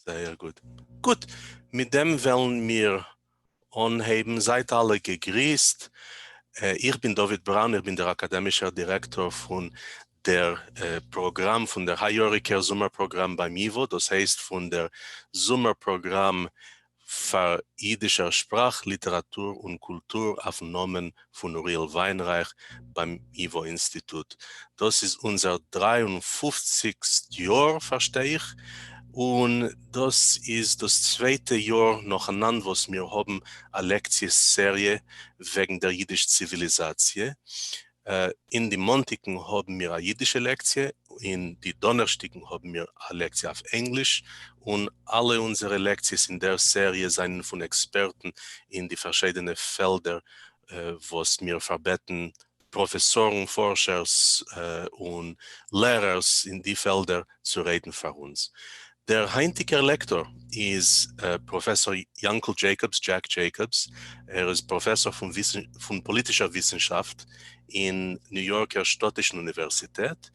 Sehr gut. Gut, mit dem wollen wir anheben. Seid alle gegrüßt. Ich bin David Braun, ich bin der akademische Direktor von der Programm, von der High Care Sommerprogramm beim IWO, das heißt von der Sommerprogramm für jüdischer Sprach, Literatur und Kultur aufgenommen von Uriel Weinreich beim IWO-Institut. Das ist unser 53. Jahr, verstehe ich. Und das ist das zweite Jahr nacheinander, was wir haben, eine Lektionsserie wegen der jüdischen Zivilisation. In die Montigen haben wir eine jüdische Lektie, in die Donnerstagen haben wir eine Lektie auf Englisch und alle unsere Lektionen in der Serie sind von Experten in die verschiedenen Felder, was wir verbeten, Professoren, Forschers und Lehrers in die Felder zu reden für uns. Der heutige Lektor ist Professor Jankel Jacobs, Jack Jacobs. Er ist Professor von politischer Wissenschaft in New Yorker Städtischen Universität.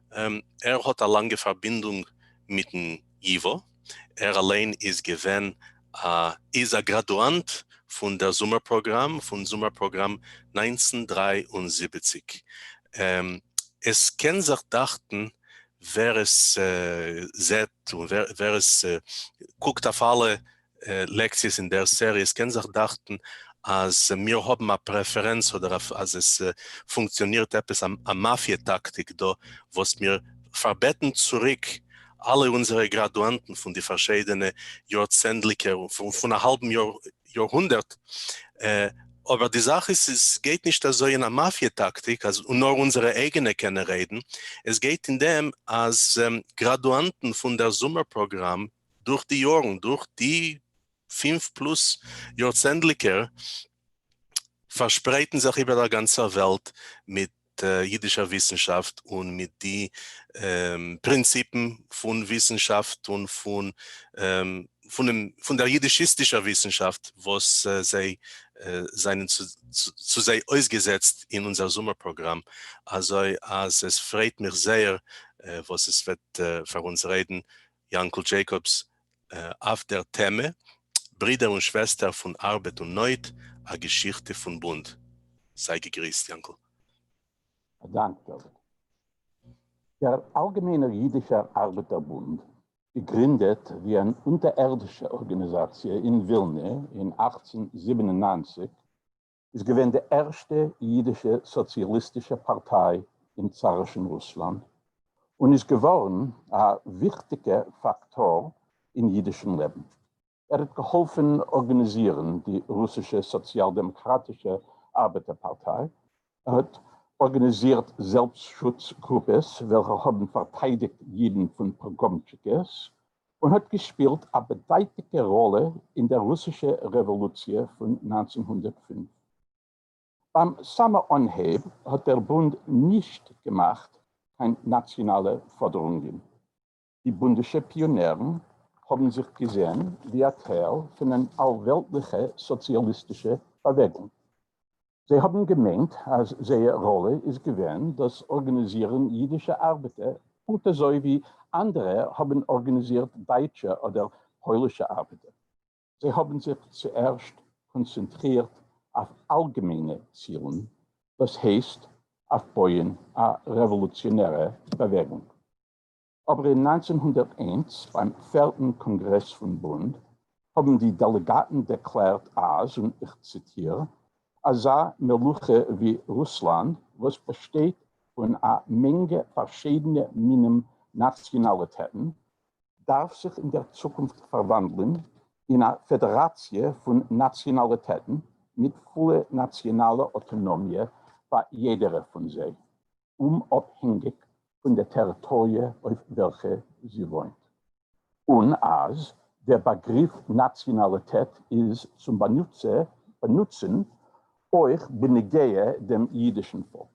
Er hat eine lange Verbindung mit dem IWO. Er allein ist ein Graduant von der Sommerprogramm, 1973. Es kann sich dachten, wer es sieht und wer es guckt auf alle Lektionen in der Serie, es kann sich dachten, als wir haben eine Präferenz oder als es funktioniert etwas eine Mafia-Taktik da, was wir verbeten zurück alle unsere Graduanten von den verschiedenen Jahrzehnten, von einem halben Jahrhundert. Aber die Sache ist, es geht nicht so in einer Mafia-Taktik, also nur unsere eigene können reden. Es geht in dem, als Graduanten von der Sommerprogramm durch die Jahre, durch die 5+ Jahrzehnte verspreiten sich über der ganzen Welt mit jüdischer Wissenschaft und mit den Prinzipien von Wissenschaft und von der jüdischistischen Wissenschaft, was sie seinen zu sehr ausgesetzt in unser Sommerprogramm. Also es freut mich sehr, was es wird für uns reden, Jankel Jacobs, auf der Thema Brüder und Schwestern von Arbeit und Neut, eine Geschichte von Bund. Sei gegrüßt, Jankel. Danke, David. Der Allgemeine Jüdische Arbeiterbund, gegründet wie eine unterirdische Organisation in Wilna in 1897, ist gewesen die erste jüdische sozialistische Partei im zarischen Russland und ist geworden ein wichtiger Faktor im jüdischen Leben. Er hat geholfen, organisieren die russische Sozialdemokratische Arbeiterpartei. Er hat organisiert Selbstschutzgruppen, welche haben verteidigt jeden von Pogromtschikes und hat gespielt eine bedeutende Rolle in der russischen Revolution von 1905. Beim Sommeranheb hat der Bund nicht gemacht, keine nationale Forderungen. Die bundischen Pioniere haben sich gesehen wie ein Teil von einer allweltlichen sozialistischen Bewegung. Sie haben gemeint, als seine Rolle ist gewesen, das Organisieren jüdischer Arbeiter, so wie andere haben organisiert deutsche oder polnische Arbeiter. Sie haben sich zuerst konzentriert auf allgemeine Ziele, das heißt, auf Bauen eine revolutionäre Bewegung. Aber in 1901, beim 4. Kongress vom Bund, haben die Delegaten deklariert, und ich zitiere, als Meluche wie Russland, was besteht von einer Menge verschiedener Nationalitäten, darf sich in der Zukunft verwandeln in eine Föderation von Nationalitäten mit voller nationaler Autonomie bei jeder von sie, unabhängig von der Territorien, auf welche sie wohnt. Und als der Begriff Nationalität ist zum Benutzen euch benegehe dem jüdischen Volk.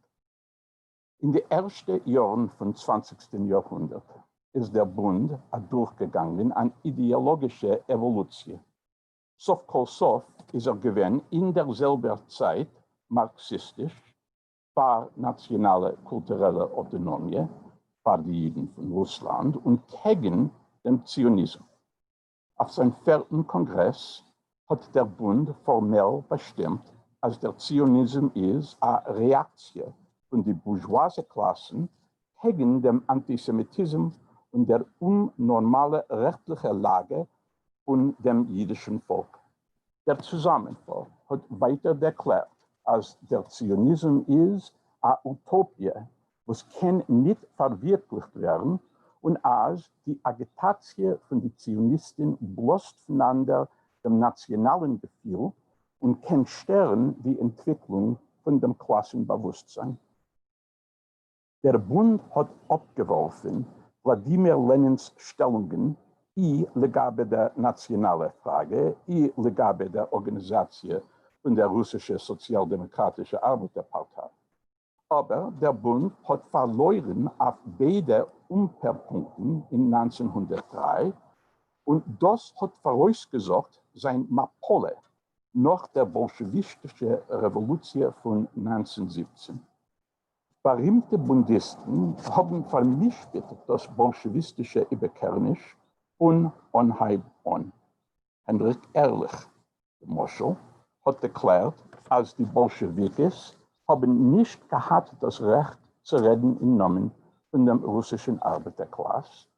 In den ersten Jahren vom 20. Jahrhundert ist der Bund durchgegangen an ideologische Evolution. Sof kol sof ist gewesen in derselben Zeit marxistisch, für nationale kulturelle Autonomie, für die Juden von Russland und gegen den Zionismus. Auf seinem 4. Kongress hat der Bund formell bestimmt, als der Zionismus ist eine Reaktion von den bourgeoisen Klassen gegen den Antisemitismus und der unnormale rechtliche Lage von dem jüdischen Volk. Der Zusammenfall hat weiter erklärt, als der Zionismus ist eine Utopie, was kann nicht verwirklicht werden, und als die Agitation von den Zionisten bloß voneinander dem nationalen Gefühl und kann stören die Entwicklung von dem Klassenbewusstsein. Der Bund hat abgeworfen Wladimir Lenins Stellungen i legabe der nationalen Frage, i legabe der Organisation von der russischen Sozialdemokratischen Arbeiterpartei. Aber der Bund hat verloren auf beide Umkehrpunkten in 1903 und das hat vorausgesagt sein Mapole nach der bolschewistischen Revolution von 1917. Berühmte Bundisten haben vermischt das bolschewistische Überkernisch und Unheil an. Henrik Ehrlich, der Marschall, hat erklärt, als die Bolschewikis haben nicht gehabt das Recht zu reden im Namen von der russischen Arbeiterklasse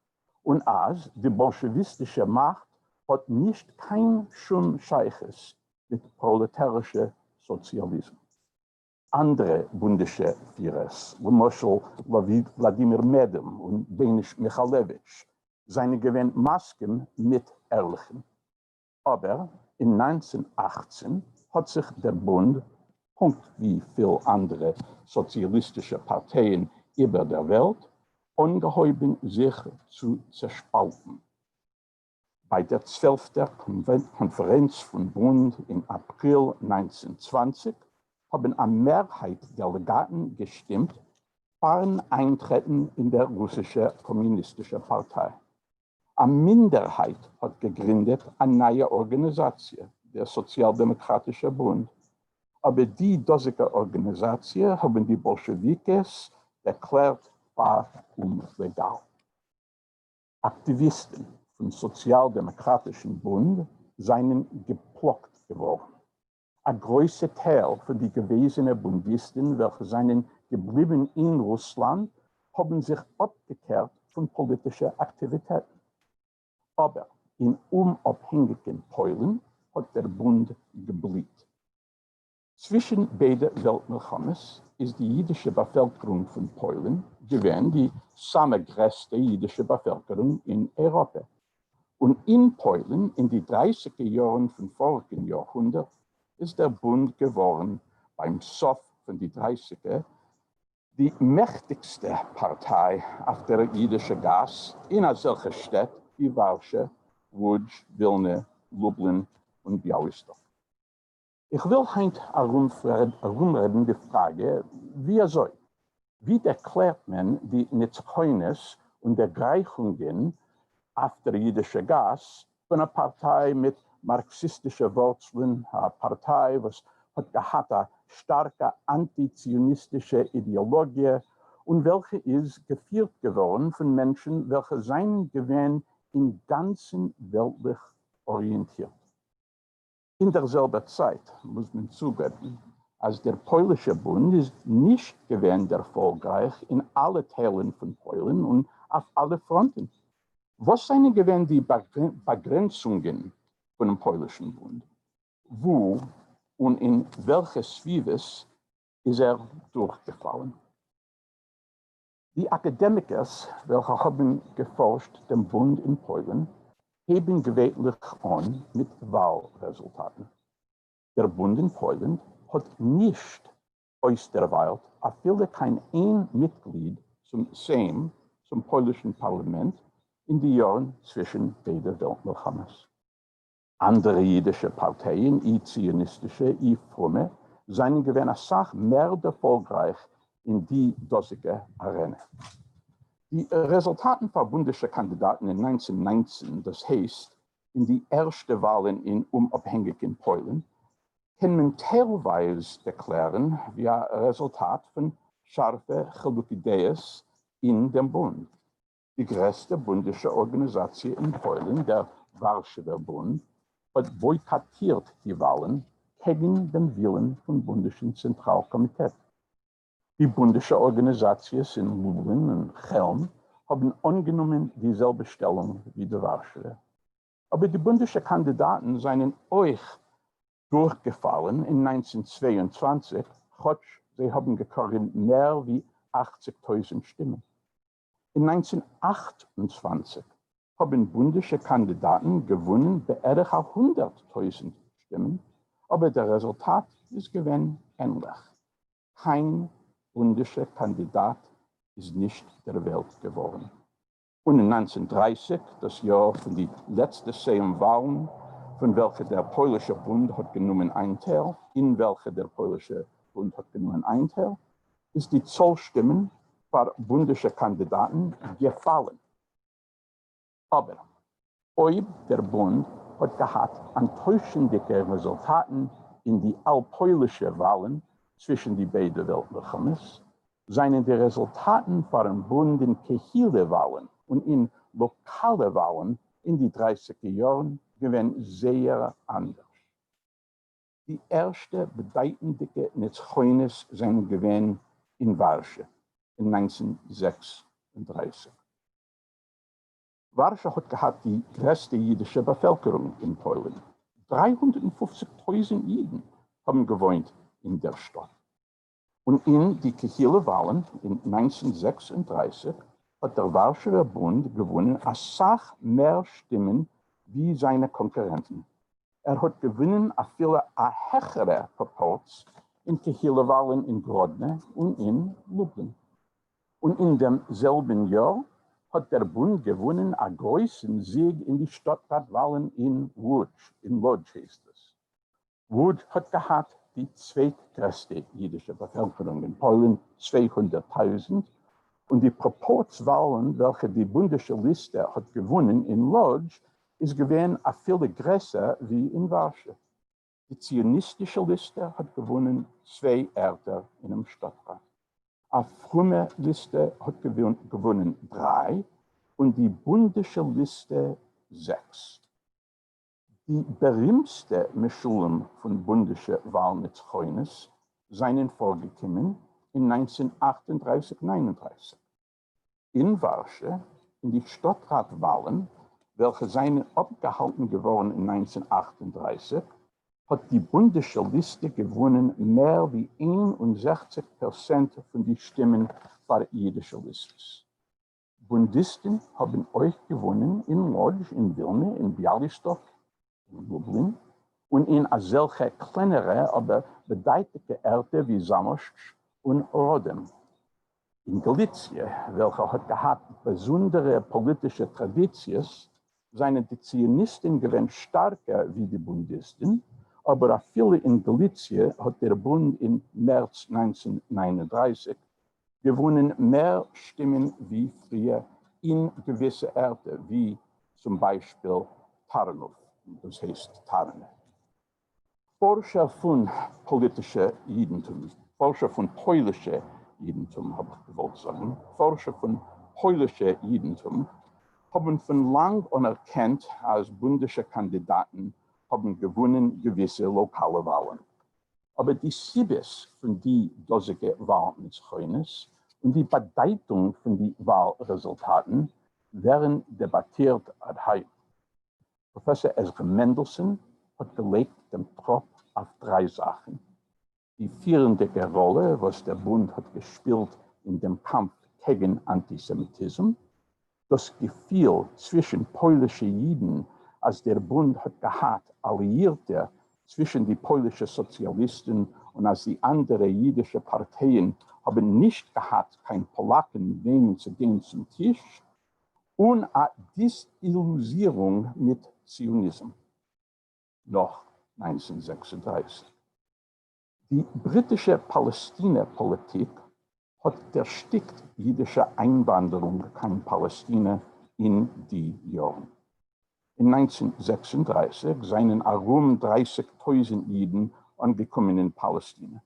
und als die bolschewistische Macht hat nicht kein Scheiches mit proletarischem Sozialismus. Andere bundische Führer, zum Beispiel Wladimir Medem und Denis Michalewitsch, seine gewähnt Masken mit Ehrlichen. Aber in 1918 hat sich der Bund, wie viele andere sozialistische Parteien über der Welt, angeheuben, sich zu zerspalten. Bei der 12. Konferenz von Bund im April 1920 haben eine Mehrheit der Delegaten gestimmt für ein Eintreten in der russischen kommunistischen Partei. Eine Minderheit hat gegründet eine neue Organisation, der Sozialdemokratische Bund. Aber die dosige Organisation haben die Bolschewikis erklärt für illegal. Aktivisten vom Sozialdemokratischen Bund seien geplockt geworden. Ein großer Teil von den gewesenen Bundisten, welche seien geblieben in Russland, haben sich abgekehrt von politischen Aktivitäten. Aber in unabhängigen Polen hat der Bund geblieben. Zwischen beiden Weltmilchames ist die jüdische Bevölkerung von Polen gewesen die größte jüdische Bevölkerung in Europa. Und in Polen in die 30er Jahren vom vorigen Jahrhundert ist der Bund geworden, beim Sof von die 30er, die mächtigste Partei auf der jüdischen Gas in solchen Städten wie Warschau, Łódź, Wilna, Lublin und Białystok. Ich will heute herumreden die Frage, wie erklärt man die Nitzkoines und Ergreichungen auf der jüdischen Gas von einer Partei mit marxistischen Wurzeln, eine Partei, was hat eine starke antizionistische Ideologie und welche ist geführt geworden von Menschen, welche sein Gewinn im ganzen weltlich orientiert. In derselben Zeit muss man zugeben, als der polnische Bund ist nicht gewähnt erfolgreich in allen Teilen von Polen und auf alle Fronten. Was seien gewähnt die Begrenzungen von dem polnischen Bund? Wo und in welche Sphäres ist durchgefallen? Die Akademiker, welche haben geforscht den Bund in Polen, heben gewöhnlich an mit Wahlresultaten. Der Bund in Polen hat nicht ausgewählt, viele kein ein Mitglied zum Sejm, zum polnischen Parlament, in den Jahren zwischen beiden Weltmilchames. Andere jüdische Parteien, zionistische, fromme, seien gewähnt mehr erfolgreich in die dosige Arena. Die Resultaten für bundische Kandidaten in 1919, das heißt in die ersten Wahlen in unabhängigen Polen, kann man teilweise erklären wie ein Resultat von scharfen Chalukideen in dem Bund. Die größte bundische Organisation in Polen, der Warschauer Bund hat boykottiert die Wahlen gegen den Willen vom Bundischen Zentralkomitee. Die bundesche Organisationen in Lublin und Chelm haben angenommen dieselbe Stellung wie die Warschauer. Aber die bundesche Kandidaten seien euch durchgefallen in 1922, sie haben gekriegt mehr wie 80.000 Stimmen. In 1928 haben bundesche Kandidaten gewonnen bei etwa 100.000 Stimmen, aber der Resultat ist gewesen ähnlich. Kein bundescher Kandidat ist nicht der Welt geworden. Und in 1930, das Jahr für die letzte Sejm-Wahlen, von welcher der polnische Bund hat genommen einen Teil, in welcher der polnische Bund hat genommen einen Teil, ist die Zollstimmen für bundesche Kandidaten gefallen. Aber ob der Bund hat gehabt enttäuschende Resultaten in die allpolnische Wahlen zwischen die beiden Weltregimes, seien die Resultaten für den Bund in Kehille-Wahlen und in lokale Wahlen in die 30er Jahren gewesen sehr anders. Die erste bedeutende Netzchoines sind gewesen in Warschau in 1936. Warschau hat gehabt die größte jüdische Bevölkerung in Polen. 350.000 Juden haben gewohnt in der Stadt. Und in die Kehille-Wahlen in 1936 hat der Warschauer Bund gewonnen, als Sach mehr Stimmen wie seine Konkurrenten. Hat gewonnen a viele höhere Proports in Kehille-Wahlen in Grodno und in Lublin. Und in demselben Jahr hat der Bund gewonnen einen großen Sieg in die Stadtratwahlen in Łódź. In Łódź heißt es. Łódź hat gehabt die zweitgrößte jüdische Bevölkerung in Polen, 200.000. Und die Proporzwahlen, welche die bundesche Liste hat gewonnen in Łódź, ist gewesen a viel größer wie in Warschau. Die zionistische Liste hat gewonnen 2 Ämter in einem Stadtrat. A fromme Liste hat gewonnen 3 und die bundesche Liste 6. Die berühmteste Mischung von bundesche Wahlnetzchoines seien vorgekommen in 1938-39. In Warschau, in die Stadtratwahlen, welche seien abgehalten geworden in 1938, hat die bundesche Liste gewonnen mehr wie 61% von den Stimmen für jüdische Listes. Bundisten haben euch gewonnen in Łódź, in Wilno, in Białystok, in Lublin und in solche kleinere, aber bedeutende Orte wie Zamość und Rodem. In Galizien, welche hat gehabt besondere politische Traditionen, seien die Zionisten gewesen stärker wie die Bundisten, aber auch viele in Galizien hat der Bund im März 1939 gewonnen mehr Stimmen wie früher in gewisse Orte, wie zum Beispiel Tarnów, das heißt Tarne. Forscher von politischem Judentum, Forscher von polnischem Judentum, habe ich gewollt sagen, Forscher von polnischem Judentum haben von lang anerkannt als bundesche Kandidaten haben gewonnen gewisse lokale Wahlen. Aber die Sibes von die dosige Wahlnetzchoines und die Bedeutung von den Wahlresultaten werden debattiert heute. Professor Ezra Mendelssohn hat gelegt den Tropf auf 3 Sachen. Die führende Rolle, was der Bund hat gespielt in dem Kampf gegen Antisemitismus, das Gefühl zwischen polnischen Juden, als der Bund hat gehabt, Alliierte zwischen die polnischen Sozialisten und als die anderen jüdischen Parteien haben nicht gehabt, kein Polaken nehmen zu gehen zum Tisch und eine Desillusionierung mit Zionismus. Noch 1936. Die britische Palästina-Politik hat erstickt jüdische Einwanderung kein Palästina in die Jahren. In 1936 seien rund 30.000 Juden angekommen in Palästina.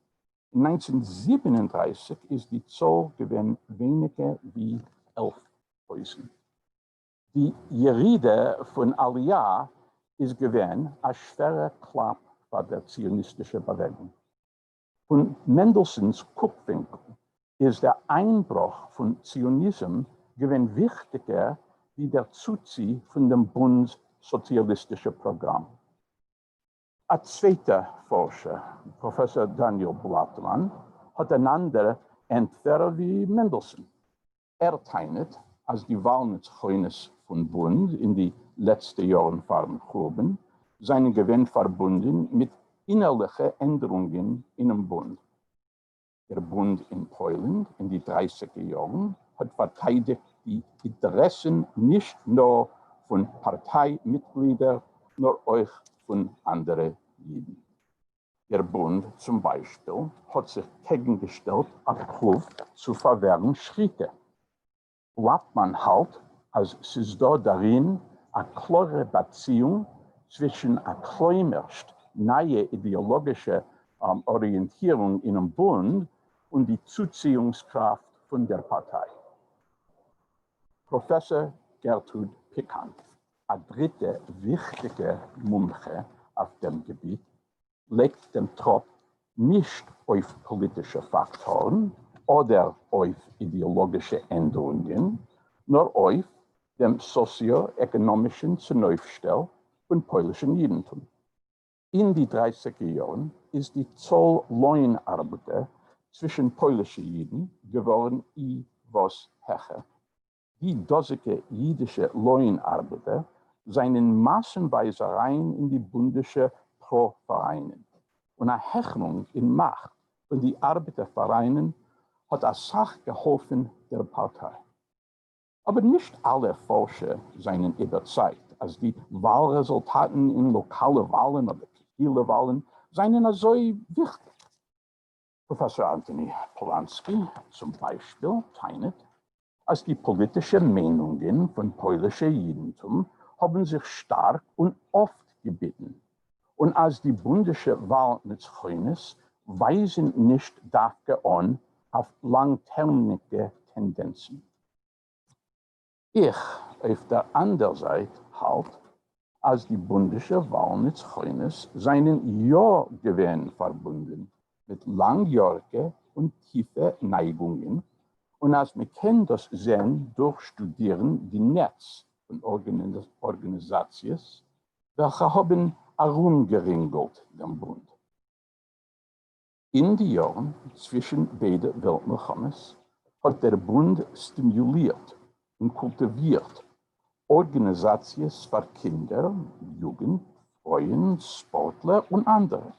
In 1937 ist die Zahl gewesen weniger wie 11.000. Die Gerede von Aliyah ist gewesen ein schwerer Klapp für die zionistische Bewegung. Von Mendelssohns Guckwinkel ist der Einbruch von Zionismus gewesen wichtiger wie der Zuzieh von dem Bund sozialistischer Programm. Ein zweiter Forscher, Professor Daniel Blattmann, hat einander entfernt wie Mendelssohn. Er teilt, als die Walnutzgeheimnis von Bund in die letzten Jahren verhoben, seinen Gewinn verbunden mit innerlichen Änderungen in dem Bund. Der Bund in Polen in die 30er Jahren hat verteidigt die Interessen nicht nur von Parteimitgliedern, nur auch von anderen Juden. Der Bund zum Beispiel hat sich gegengestellt, Abruf zu verwehren Schritte. Blattmann hält, als es ist da darin eine klare Beziehung zwischen einer kleinerst neue ideologische Orientierung in dem Bund und die Zuziehungskraft von der Partei. Professor Gertrud Pikant, eine dritte wichtige Mumche auf dem Gebiet, legt den Tropf nicht auf politische Faktoren oder auf ideologische Änderungen, nur auf dem sozioökonomischen Zerneufstell von polnischen Judentum. In die 30er Jahren ist die Zolllohnarbeit zwischen polnischen Juden geworden etwas höher. Die dosige jüdische Lohnarbeiter seien massenweise rein in die bundesche Pro-Vereine. Und eine Hechung in Macht von den Arbeitervereinen hat als Sache geholfen der Partei. Aber nicht alle Forscher seien überzeugt, als die Wahlresultaten in lokalen Wahlen oder viele Wahlen seien so wichtig. Professor Anthony Polanski zum Beispiel teilt, als die politischen Meinungen von polnischem Judentum haben sich stark und oft gebeten. Und als die bundesche Wahlnutzgeheimnis weisen nicht dafür an auf langtermige Tendenzen. Ich auf der anderen Seite halt, als die bundesche Wahlnutzgeheimnis seinen Jahrgewinn verbunden mit langjährigen und tiefen Neigungen. Und als wir können das sehen durch Studieren die Netz von Organisationen, welche haben herumgeringelt den Bund. In den Jahren zwischen beiden Weltmilchommes hat der Bund stimuliert und kultiviert Organisationen für Kinder, Jugend, Frauen, Sportler und andere.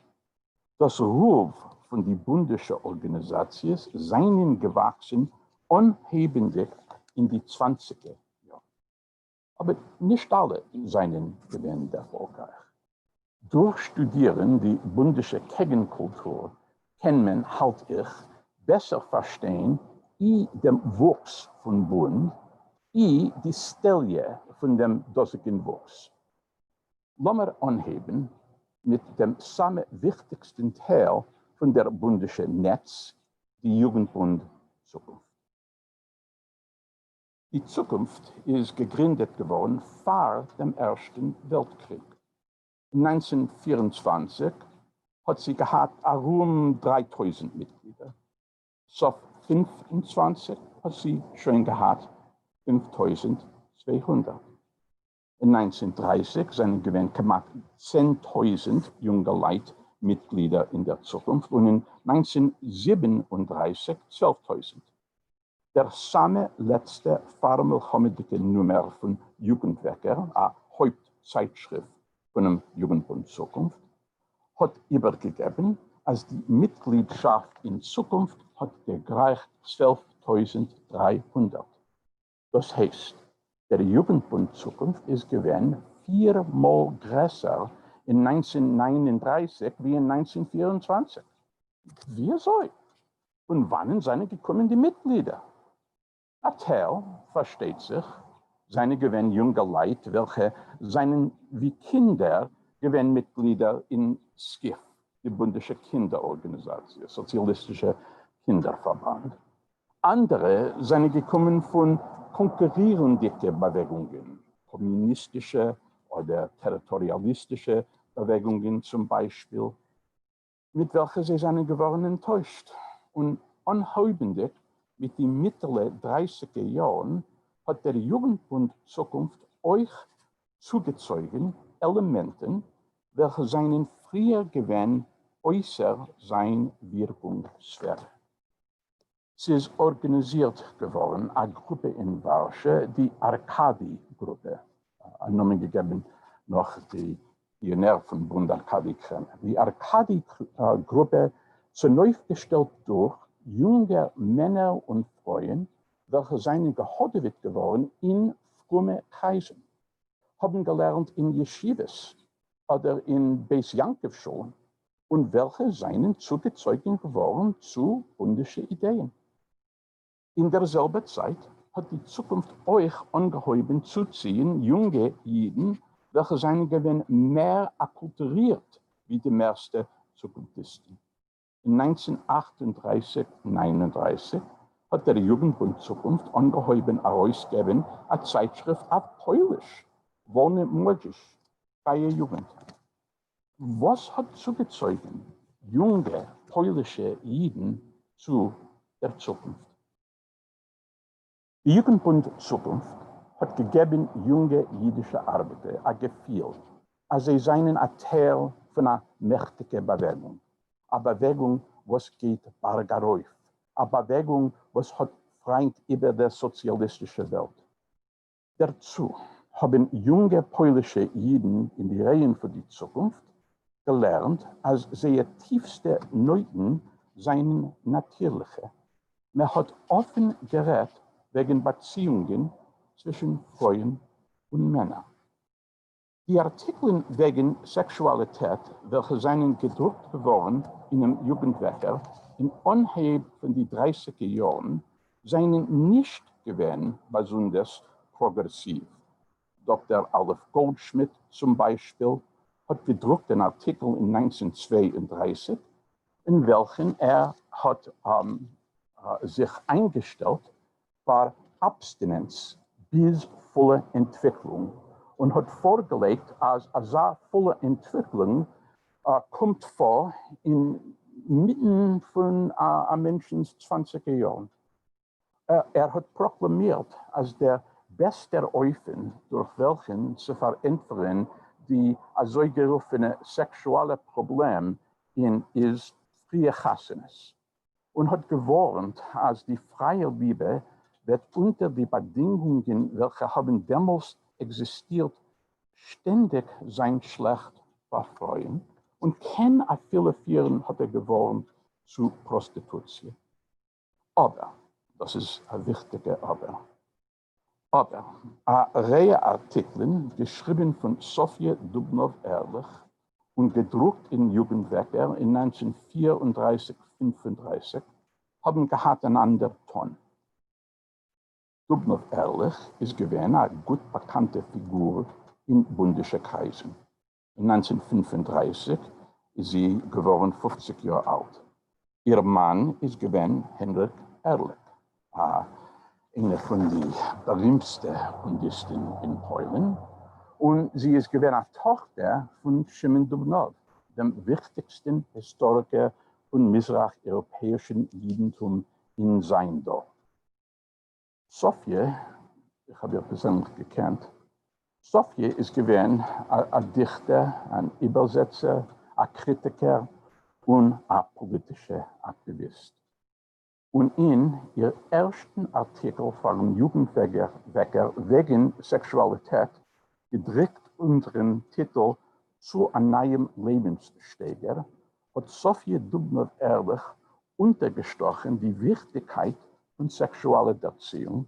Das Ruf von den bundesischen Organisationen seien gewachsen anhebendig in die 20er Jahre. Aber nicht alle seien gewesen erfolgreich. Durch Studieren die bundesche Gegenkultur kann man, halte ich, besser verstehen, den Wuchs von Bund, die Stelle von dem dosigen Wuchs. Lassen wir anheben mit dem samen wichtigsten Teil von der bundesche Netz, die Jugendbund Zukunft. Die Zukunft ist gegründet geworden vor dem Ersten Weltkrieg. 1924 hat sie gehabt rund 3000 Mitglieder. So 25 hat sie schon gehabt 5200. In 1930 sind gewesen gemacht 10.000 junge Leute Mitglieder in der Zukunft und in 1937 12.000. Der same letzte farmelkommendige Nummer von Jugendwecker, eine Hauptzeitschrift von dem Jugendbund Zukunft, hat übergegeben, als die Mitgliedschaft in Zukunft hat gereicht 12.300. Das heißt, der Jugendbund Zukunft ist gewesen 4-mal größer in 1939 wie in 1924. Wieso? Und wann sind gekommen die Mitglieder? Ein Teil, versteht sich, seine gewesen junge Leute, welche seien wie Kinder gewesen Mitglieder in SKIF, die Bundesche Kinderorganisation, Sozialistische Kinderverband. Andere seien gekommen von konkurrierenden Bewegungen, kommunistische oder territorialistische Bewegungen zum Beispiel, mit welchen sie seien geworden enttäuscht. Und anhalbendig mit den Mitte 30er Jahren hat der Jugendbund Zukunft euch zugezogen Elementen, welche seinen früher gewähnt äußer sein Wirkungssphäre. Sie ist organisiert geworden, eine Gruppe in Warschau, die Arkadi-Gruppe, einen Namen gegeben nach die Pionär von Bund Arkadi Kreml. Die Arkadi-Gruppe zunächst gestellt durch junge Männer und Frauen, welche seien gehortet geworden in fromme Kreisen, haben gelernt in Yeshivas oder in Beis Yankov Schulen und welche seien zugezogen geworden zu bundischen Ideen. In derselben Zeit hat die Zukunft euch angehoben zu ziehen, junge Juden, welche seien gewinn mehr akkulturiert wie die meisten Zukunftisten. In 1938-39 hat der Jugendbund Zukunft angehoben herausgegeben eine Zeitschrift auf Polisch, Wolne Młodzież, freie Jugend. Was hat zugezogen junge polnische Juden zu der Zukunft? Die Jugendbund Zukunft hat gegeben junge jüdische Arbeiter ein Gefühl, als sie seien ein Teil von einer mächtigen Bewegung. Eine Bewegung, was geht bergauf. Eine Bewegung, was hat Freund über die sozialistische Welt. Dazu haben junge polnische Juden in die Reihen für die Zukunft gelernt, als sie tiefste Neuten seien natürliche. Man hat offen geredet wegen Beziehungen zwischen Frauen und Männern. Die Artikel wegen Sexualität, welche seien gedruckt geworden in einem Jugendwecker in Anhieb von den 30er Jahren, seien nicht gewesen besonders progressiv. Dr. Alf Goldschmidt zum Beispiel hat gedruckt einen Artikel in 1932, in welchem er hat sich eingestellt für Abstinenz bis volle Entwicklung und hat vorgelegt, als eine volle Entwicklung kommt vor inmitten von einem Menschen 20er Jahren. Er hat proklamiert, als der beste Eufen, durch welchen zu verändern die so gerufene sexuelle Problem ist freie Chassanes. Und hat gewarnt, als die freie Liebe wird unter die Bedingungen, welche haben damals existiert, ständig sein schlecht verfreuen und kann a viele führen, hat er gewarnt, zu Prostitution. Aber, das ist ein wichtiger Aber, eine Reihe Artikel, geschrieben von Sofia Dubnow-Ehrlich und gedruckt in Jugendwecker in 1934-35, haben gehabt einen anderen Ton. Dubnow-Ehrlich ist gewesen eine gut bekannte Figur in bundischen Kreisen. In 1935 ist sie geworden 50 Jahre alt. Ihr Mann ist gewesen Henryk Ehrlich, eine von den berühmtesten Bundisten in Polen. Und sie ist gewesen eine Tochter von Szymon Dubnow, dem wichtigsten Historiker von missrach-europäischen Judentum in sein Dorf. Sofia, ich habe ihr persönlich gekannt, Sofia ist gewesen ein Dichter, ein Übersetzer, ein Kritiker und ein politischer Aktivist. Und in ihr ersten Artikel vom Jugendwecker wegen Sexualität, gedruckt unter dem Titel Zu einem neuen Lebenssteiger, hat Sofia Dubnow-Ehrlich untergestochen die Wichtigkeit von sexueller Erziehung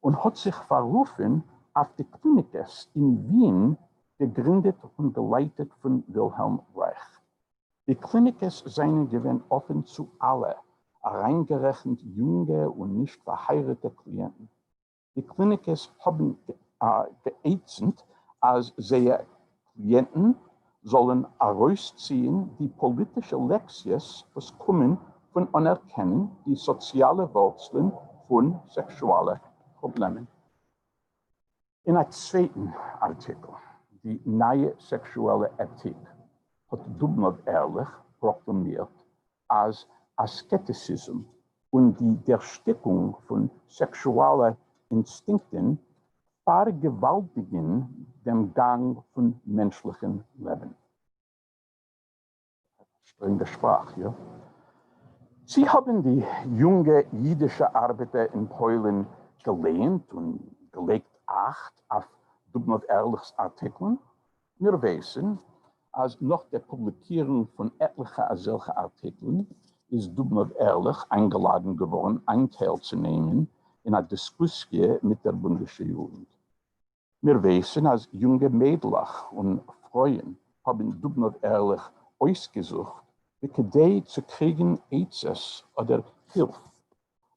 und hat sich verrufen auf die Klinikes in Wien, gegründet und geleitet von Wilhelm Reich. Die Klinikes seien gewesen offen zu allen, reingerechnet junge und nicht verheiratete Klienten. Die Klinikes haben geäußert, als seine Klienten sollen herausziehen die politische Lektions, was kommen von Anerkennen, die soziale Wurzeln von sexuellen Problemen. In einem zweiten Artikel, die neue sexuelle Ethik, hat Dubnow ehrlich proklamiert als Asketizismus und die Erstickung von sexuellen Instinkten vergewaltigen den Gang von menschlichen Leben. Strenge Sprache, ja. Sie haben die junge jüdische Arbeiter in Polen gelehnt und gelegt Acht auf Dubnow Ehrlichs Artikeln. Wir wissen, als nach der Publikierung von etlichen solchen Artikeln ist Dubnow Ehrlich eingeladen geworden, einen Teil zu nehmen in einer Diskussion mit der bundischen Jugend. Wir wissen, als junge Mädchen und Frauen haben Dubnow Ehrlich ausgesucht, wie zu kriegen Aids oder Hilfe.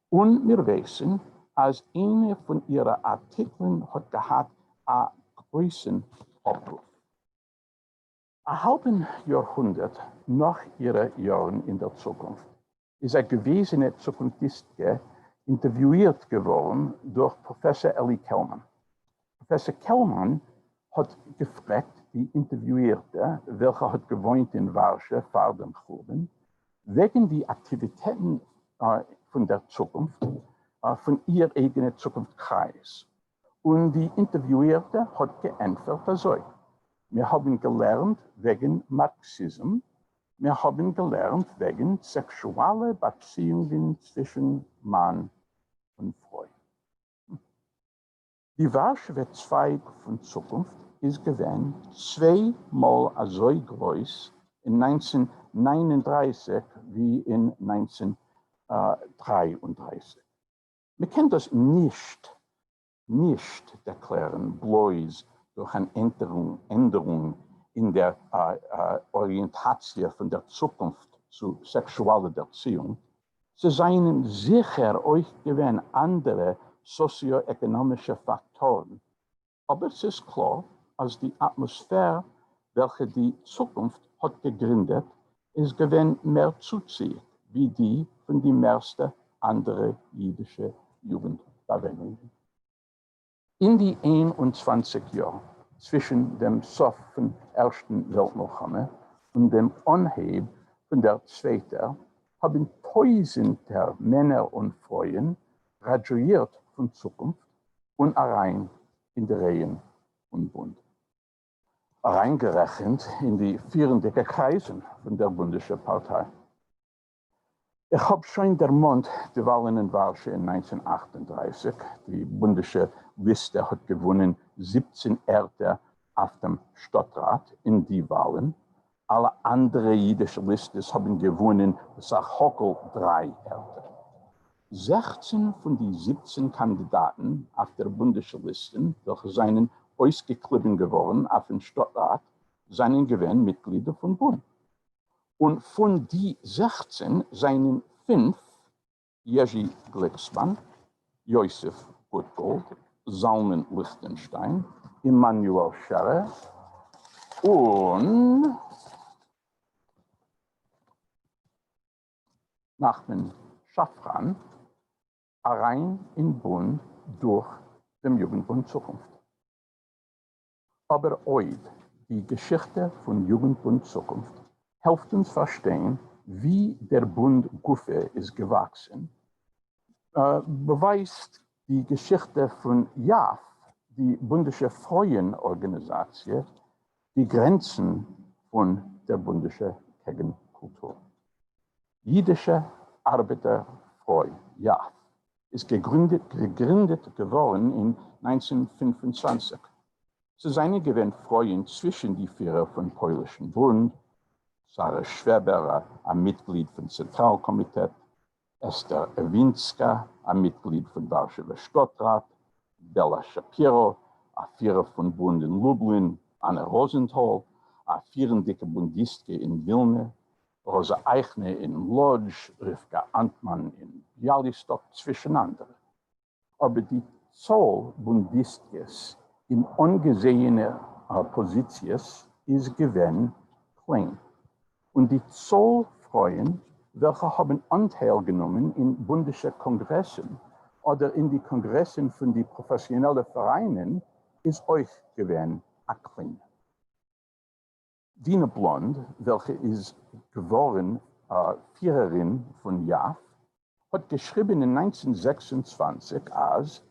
Und wir wissen, als eine von ihren Artikeln hat gehabt einen großen Abruf. Ein halben Jahrhundert nach ihren Jahren in der Zukunft ist eine gewesene Zukunftistin interviewt geworden durch Professor Ellie Kellman. Professor Kellman hat gefragt, die Interviewte, welche hat gewohnt in Warschau, vor dem Gruben, wegen die Aktivitäten von der Zukunft, von ihr eigenen Zukunftskreis. Und die Interviewte hat geantwortet so. Wir haben gelernt wegen Marxismus, wir haben gelernt wegen sexueller Beziehungen zwischen Mann und Frau. Die Warschauer Zweig von Zukunft ist gewesen zweimal so groß in 1939 wie in 1933. Wir können das nicht erklären, bloß durch eine Änderung in der Orientation von der Zukunft zu sexueller Erziehung. Sie seien sicher euch gewesen andere sozioökonomische Faktoren. Aber es ist klar, als die Atmosphäre, welche die Zukunft hat gegründet, ist gewesen mehr zuziehend, wie die von den meisten anderen jüdischen Jugendbewegungen. In die 21 Jahren zwischen dem Sof von Ersten Weltkrieg und dem Anheb von der Zweiten haben Tausende Männer und Frauen graduiert von Zukunft und rein in die Reihen und Bund. Reingerechnet in die führenden Kreisen von der Bundischen Partei. Ich habe schon der Mond die Wahlen in Warschau in 1938. Die Bundesche Liste hat gewonnen 17 Erde auf dem Stadtrat in die Wahlen. Alle anderen jüdischen Listen haben gewonnen, das auch Hockel 3 Erde. 16 von den 17 Kandidaten auf der Bundesche Liste, welche seien ausgeklebt geworden auf den Stadtrat, seien gewähnt Mitglieder von Bund. Und von die 16 seien 5 Jerzy Glixman, Josef Gutgold, Zalman Lichtenstein, Emanuel Scherrer und Nachman Schafran rein in Bund durch den Jugendbund Zukunft. Aber heute, die Geschichte von Jugendbund Zukunft hilft uns verstehen, wie der Bund Guffe ist gewachsen. Beweist die Geschichte von JAF, die Bundesche Frauenorganisation, die Grenzen von der Bundesche Gegenkultur. Jüdische Arbeiterfrau, JAF, ist gegründet geworden in 1925. Zu seinen gewähnt Frauen zwischen die Führer von Polnischen Bund, Sarah Schweber, ein Mitglied vom Zentralkomitee, Esther Ewinska, ein Mitglied von Warschauer Stadtrat, Bella Shapiro, ein Führer von Bund in Lublin, Anna Rosenthal, eine führende Bundistke in Wilna, Rosa Eichner in Lodz, Rivka Antmann in Bialystok, zwischen anderen. Aber die Zahl Bundistkes in ungesehenen Positions ist gewesen klein. Und die Zahl Frauen, welche haben Anteil genommen in bundischen Kongressen oder in die Kongressen von den professionellen Vereinen, ist euch gewesen klein. Dina Blond, welche ist geworden Führerin von JAF, hat geschrieben in 1926 als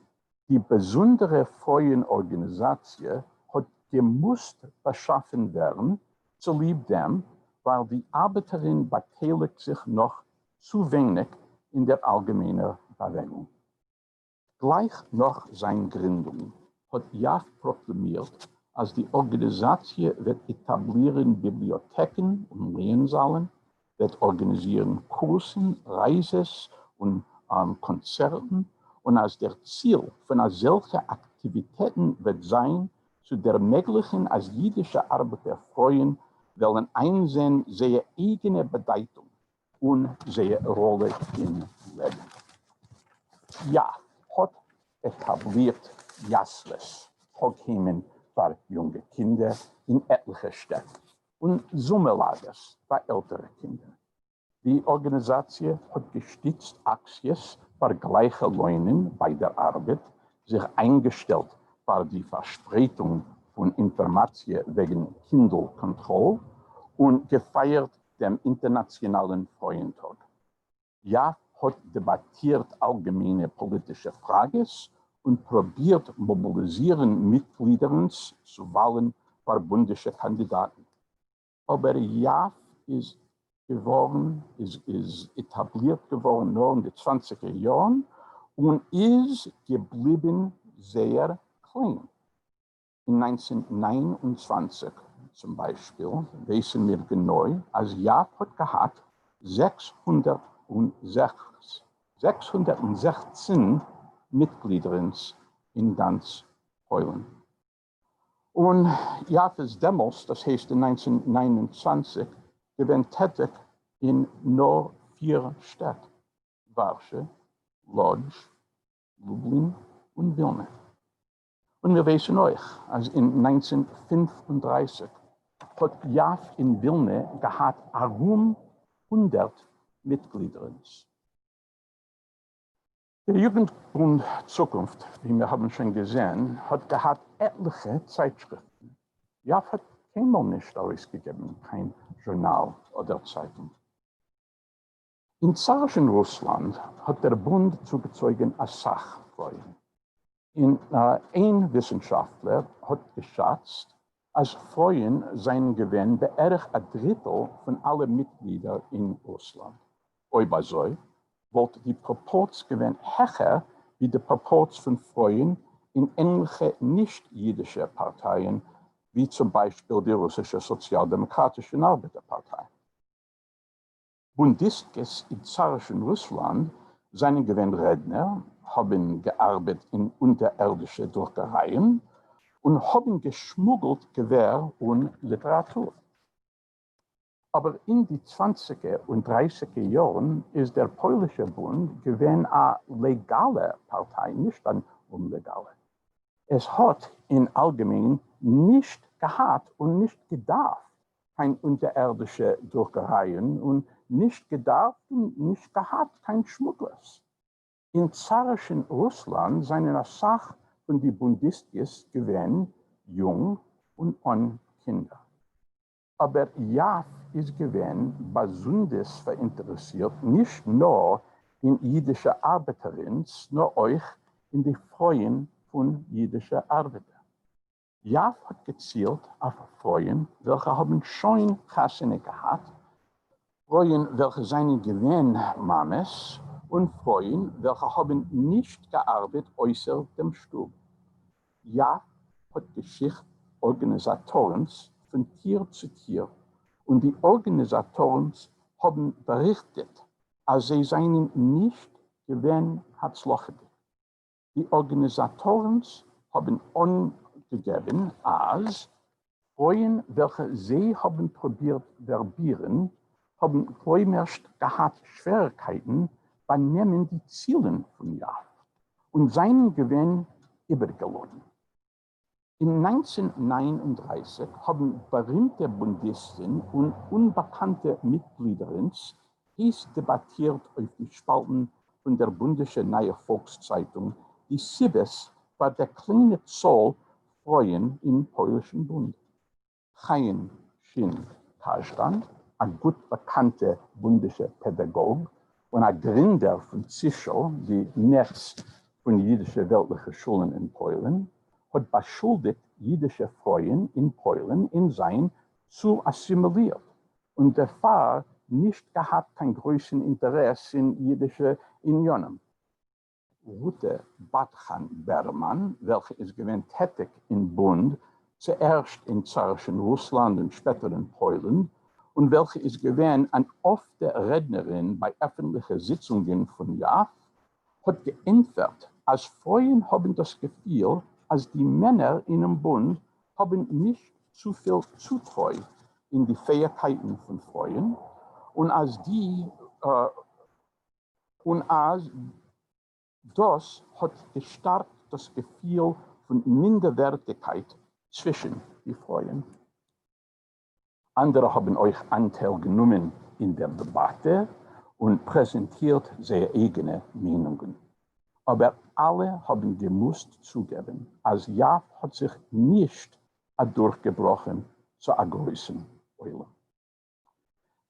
die besondere Frauenorganisation hat gemusst beschaffen werden, zu lieb dem, weil die Arbeiterin beteiligt sich noch zu wenig in der allgemeinen Bewegung. Gleich nach seiner Gründung hat JAF proklamiert, als die Organisation wird etablieren Bibliotheken und Lehrsäle, wird organisieren Kursen, Reises und Konzerten und als der Ziel von solchen Aktivitäten wird sein, zu ermöglichen, als jüdische Arbeiter freuen, wollen einsehen seine eigene Bedeutung und seine Rolle im Leben. Ja, hat etabliert Jasles, Hockheimen für junge Kinder in etlichen Städten und Sommerlagers für ältere Kinder. Die Organisation hat gestützt Aktions für gleiche Löhne bei der Arbeit, sich eingestellt für die Verspätung von Informationen wegen Kindle-Kontrolle und gefeiert dem Internationalen Frauentag. Ja, hat debattiert allgemeine politische Fragen und probiert mobilisieren Mitglieder zu Wahlen für bundesche Kandidaten. Aber JAF ist etabliert geworden nur in den 20er Jahren und ist geblieben sehr klein. In 1929 zum Beispiel wissen wir genau, als JAF hat gehabt 616 Mitglieder in ganz Polen. Und JAF ist damals, das heißt in 1929, gewesen tätig in nur 4 Städten: Warschau, Łódź, Lublin und Wilna. Und wir wissen euch, als in 1935 hat JAF in Wilna gehabt rund 100 Mitglieder. Der Jugendbund Zukunft, wie wir haben schon gesehen, hat gehabt etliche Zeitschriften. JAF hat keinmal nicht ausgegeben, kein Journal oder Zeitung. Im zarischen Russland hat der Bund zugezogen als Sachfreuen. Ein Wissenschaftler hat geschätzt, als Freuen seien gewesen bereits 1/3 von allen Mitgliedern in Russland. Aber so wollte die Proporz gewesen höher wie die Proporz von Freuen in ähnliche nicht-jüdische Parteien, wie zum Beispiel die russische Sozialdemokratische Arbeiterpartei. Bundistkes im zarischen Russland, seine gewesen Redner, haben gearbeitet in unterirdische Druckereien und haben geschmuggelt Gewehr und Literatur. Aber in die 20er und 30er Jahren ist der polnische Bund gewesen eine legale Partei, nicht eine unlegale. Es hat in allgemein nicht gehabt und nicht gedarf kein unterirdische Druckereien und nicht gedarf und nicht gehabt kein Schmugglers. In zarischen Russland seien eine Sache von den Bundistkes gewesen jung und ohne Kinder. Aber JAF ist gewesen besonders verinteressiert, nicht nur in jüdische Arbeiterinnen, nur euch in die Freuen von jüdischen Arbeitern. JAF hat gezielt auf Freuen, welche haben schon Kassene gehabt, Freuen, welche seien gewesen Mames und Freuen, welche haben nicht gearbeitet außer dem Stub. JAF hat Geschichte Organisatoren von Tier zu Tier und die Organisatoren haben berichtet, als sie seien nicht gewesen Herzlochig. Die Organisatoren haben angegeben, als Freuen, welche sie haben probiert verbieren, haben vorerst gehabt Schwierigkeiten beim Nehmen die Zielen von JAF und seinen Gewinn übergeladen. In 1939 haben berühmte Bundisten und unbekannte Mitglieder dies debattiert auf die Spalten von der Bundesche Neue Volkszeitung, die Sibes war der kleine Zoll Freuen im polnischen Bund. Chaim Shin Kasztan, ein gut bekannter bundischer Pädagog und ein Gründer von CISHO, die Netz von jüdischen weltlichen Schulen in Polen, hat beschuldigt, jüdische Freuen in Polen in sein zu assimilieren und der Fall nicht gehabt kein größeren Interesse in jüdischen Unionen. Rute Batchan-Berman, welche ist gewesen tätig im Bund, zuerst in zarischen Russland und später in Polen, und welche ist gewesen eine oft Rednerin bei öffentlichen Sitzungen von JAF, hat geantwortet, als Freuen haben das Gefühl, als die Männer in dem Bund haben nicht zu viel Zutreu in die Fähigkeiten von Freuen und als das hat gestärkt das Gefühl von Minderwertigkeit zwischen die Freuen. Andere haben euch Anteil genommen in der Debatte und präsentiert sehr eigene Meinungen. Aber alle haben gemusst zugeben, als JAF hat sich nicht durchgebrochen zu einer größeren Eule.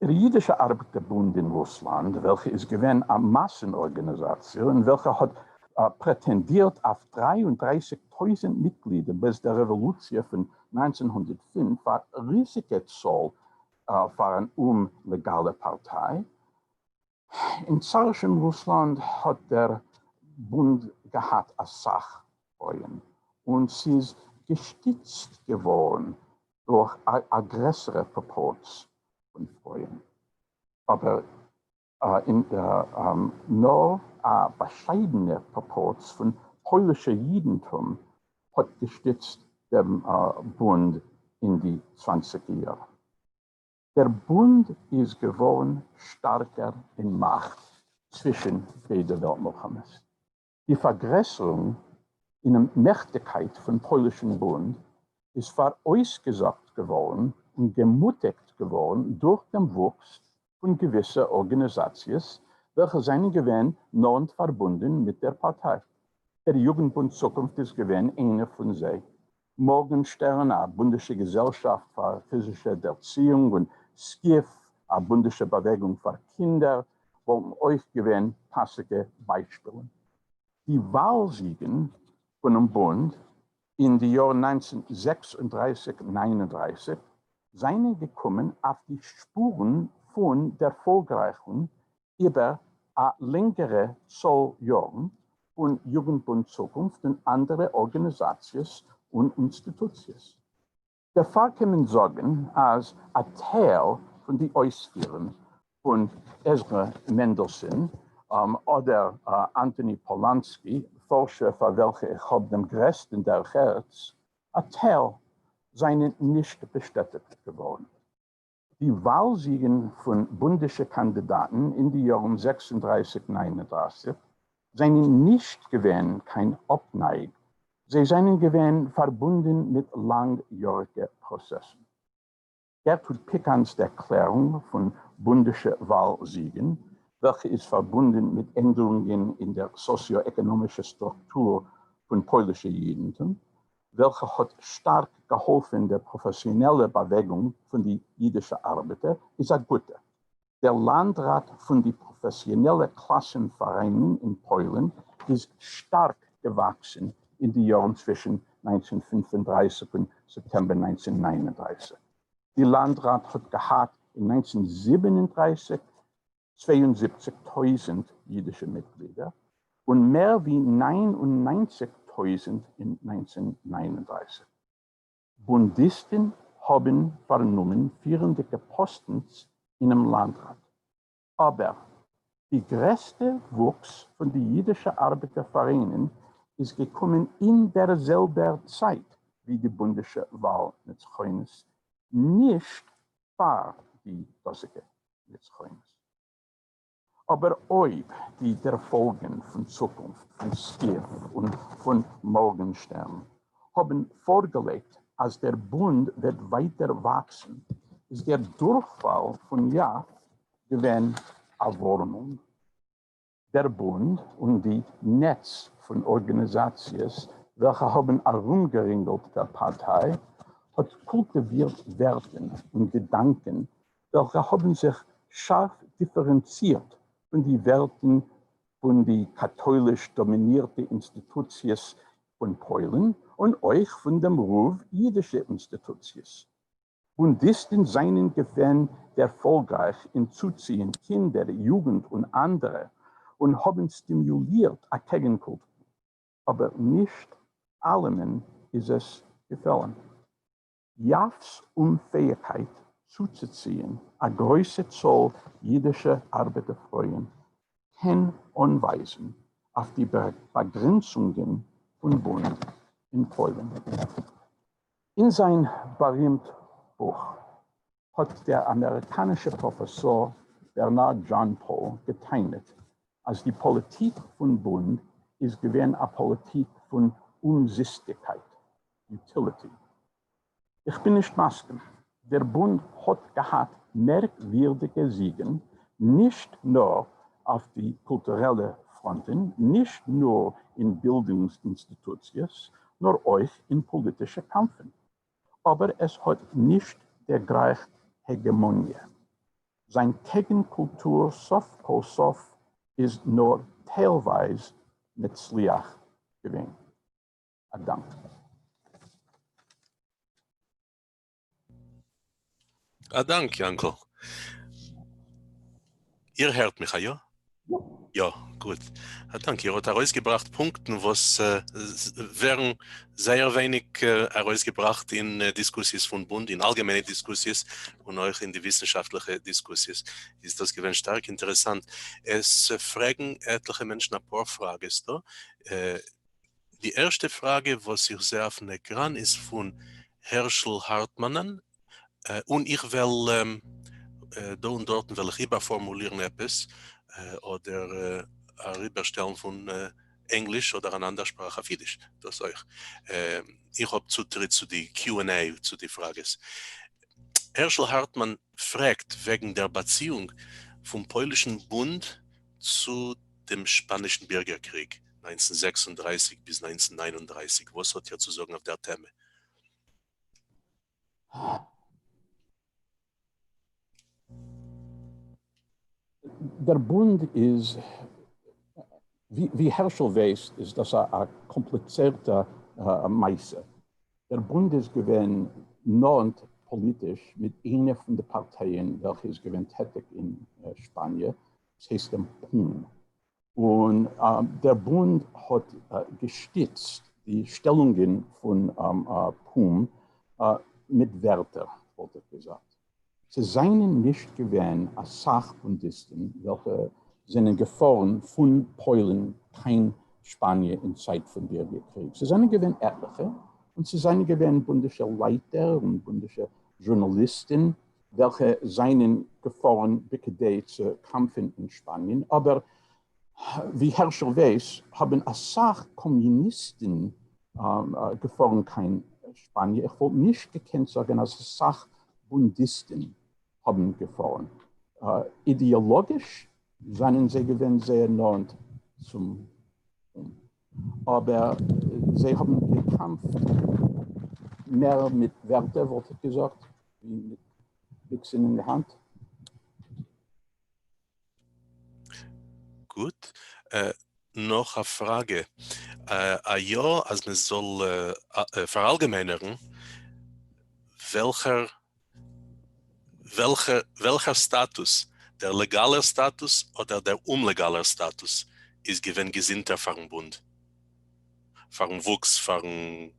Der Jüdische Arbeiterbund in Russland, welche ist gewesen eine Massenorganisation, welche hat prätendiert auf 33.000 Mitglieder bis der Revolution von 1905, war riesige Zahl für eine legale Partei. In zarischen Russland hat der Bund gehabt als Sachfreuen und sie ist gestützt geworden durch aggressere Proports von Freuen. Aber nur ein bescheidener Proports von polnischem Judentum hat gestützt den Bund in die 20er Jahre. Der Bund ist geworden stärker in Macht zwischen beiden Weltmohammeds. Die Vergrößerung in der Mächtigkeit vom polnischen Bund ist verausgesagt geworden und gemutigt geworden durch den Wuchs von gewissen Organisationen, welche seien gewesen non verbunden mit der Partei. Der Jugendbund Zukunft ist gewesen eine von sie. Morgenstern, eine bundesche Gesellschaft für physische Erziehung und SKIF, eine bundesche Bewegung für Kinder, wollen euch gewesen passige Beispiele. Die Wahlsiegen von dem Bund in die Jahre 1936-39 seien gekommen auf die Spuren von der Erfolgreichen über eine längere Zahl Jahren von Jugendbund Zukunft und andere Organisationen und Institutionen. Der Fall kann man sagen, als ein Teil von den Ausführungen von Ezra Mendelssohn oder Anthony Polanski, Forscher, für welche ich habe dem größten der Herz, ein Teil seien nicht bestätigt geworden. Die Wahlsiegen von bundischen Kandidaten in die Jahren 36-39 seien nicht gewesen kein Abneig, sie seien gewesen verbunden mit langjährigen Prozessen. Gertrud Pickans Erklärung von bundischen Wahlsiegen, welche ist verbunden mit Änderungen in der sozioökonomischen Struktur von polnischen Judentum, welche hat stark geholfen der professionellen Bewegung von den jüdischen Arbeitern, ist eine gute. Der Landrat von den professionellen Klassenvereinen in Polen ist stark gewachsen in den Jahren zwischen 1935 und September 1939. Die Landrat hat gehabt in 1937 72.000 jüdische Mitglieder und mehr wie 99.000 in 1939. Bundisten haben vernommen führende Posten in dem Landrat. Aber die größte Wuchs von den jüdischen Arbeitervereinen ist gekommen in derselben Zeit wie die bundesche Wahl Nitzchoines, nicht vor die Dossige Nitzchoines. Aber ob die der Folgen von Zukunft, von SKIF und von Morgenstern haben vorgelegt, als der Bund wird weiter wachsen, ist der Durchfall von JAF gewesen eine Warnung. Der Bund und die Netz von Organisationen welche haben herumgeringelt der Partei, hat kultiviert Werten und Gedanken, welche haben sich scharf differenziert von den Werten von den katholisch dominierten Institutionen von Polen und euch von dem Ruf jüdischer Institutionen. Bundisten seien gewesen erfolgreich in Zuziehen Kinder, Jugend und andere und haben stimuliert eine Gegenkultur. Aber nicht allen ist es gefallen. Jafs Unfähigkeit zuzuziehen, eine große Zahl jüdischer Arbeiterfreuen, kann anweisen auf die Begrenzungen von Bund in Polen. In sein berühmtes Buch hat der amerikanische Professor Bernard John Paul geteilt, als die Politik von Bund ist gewesen eine Politik von Umsichtigkeit, Utility. Ich bin nicht Masken. Der Bund hat gehabt merkwürdige Siegen, nicht nur auf die kulturellen Fronten, nicht nur in Bildungsinstitutionen, nur auch in politischen Kämpfen. Aber es hat nicht der gleiche Hegemonie. Seine Gegenkultur, Sof ko Sof, ist nur teilweise mit Sliach gewesen. Dank. Dank, Janko. Ihr hört mich, ja? Ja, gut. Danke. Ihr habt herausgebracht Punkte, was wären sehr wenig herausgebracht in Diskussionen von Bund, in allgemeine Diskussionen und auch in die wissenschaftliche Diskussionen. Ist das gewesen stark interessant. Es fragen etliche Menschen ein paar Fragen. Die erste Frage, was ich sehr auf den Ekran ist, von Herschel Hartmannen. Und ich will da und dort will ich überformulieren etwas oder rüberstellen von Englisch oder eine andere Sprache auf Jiddisch. Das euch. Ich habe Zutritt zu die Q&A, zu die Fragen. Herschel Hartmann fragt wegen der Beziehung vom polnischen Bund zu dem spanischen Bürgerkrieg 1936 bis 1939. Was hat er zu sagen auf der Thema? Der Bund ist, wie Herschel weiß, ist das ein komplizierter Meister. Der Bund ist gewesen non politisch mit einer von den Parteien, welche ist gewesen tätig in Spanien, das heißt dem PUM. Und der Bund hat gestützt die Stellungen von PUM mit Wörtern, wurde gesagt. Sie seien nicht gewesen als Sachbundisten, welche sind gefahren von Polen, kein Spanien in Zeit von Bürgerkrieg. Sie seien gewesen etliche und sie seien gewesen bundische Leiter und bundische Journalisten, welche seien gefahren, zu kämpfen in Spanien. Aber wie Herschel weiß, haben als Sachkommunisten gefahren, kein Spanien. Ich wollte nicht gekannt sagen als Sachbundisten haben gefahren. Ideologisch seien sie gewesen sehr nah zum aber sie haben gekämpft mehr mit Wörtern, wurde gesagt, wie mit Wichsen in der Hand. Gut. Noch eine Frage. Ja, als man soll verallgemeinern, welcher Status, der legale Status oder der unlegale Status, ist gewesen gesinnter für den Bund? Für den Wuchs, für den...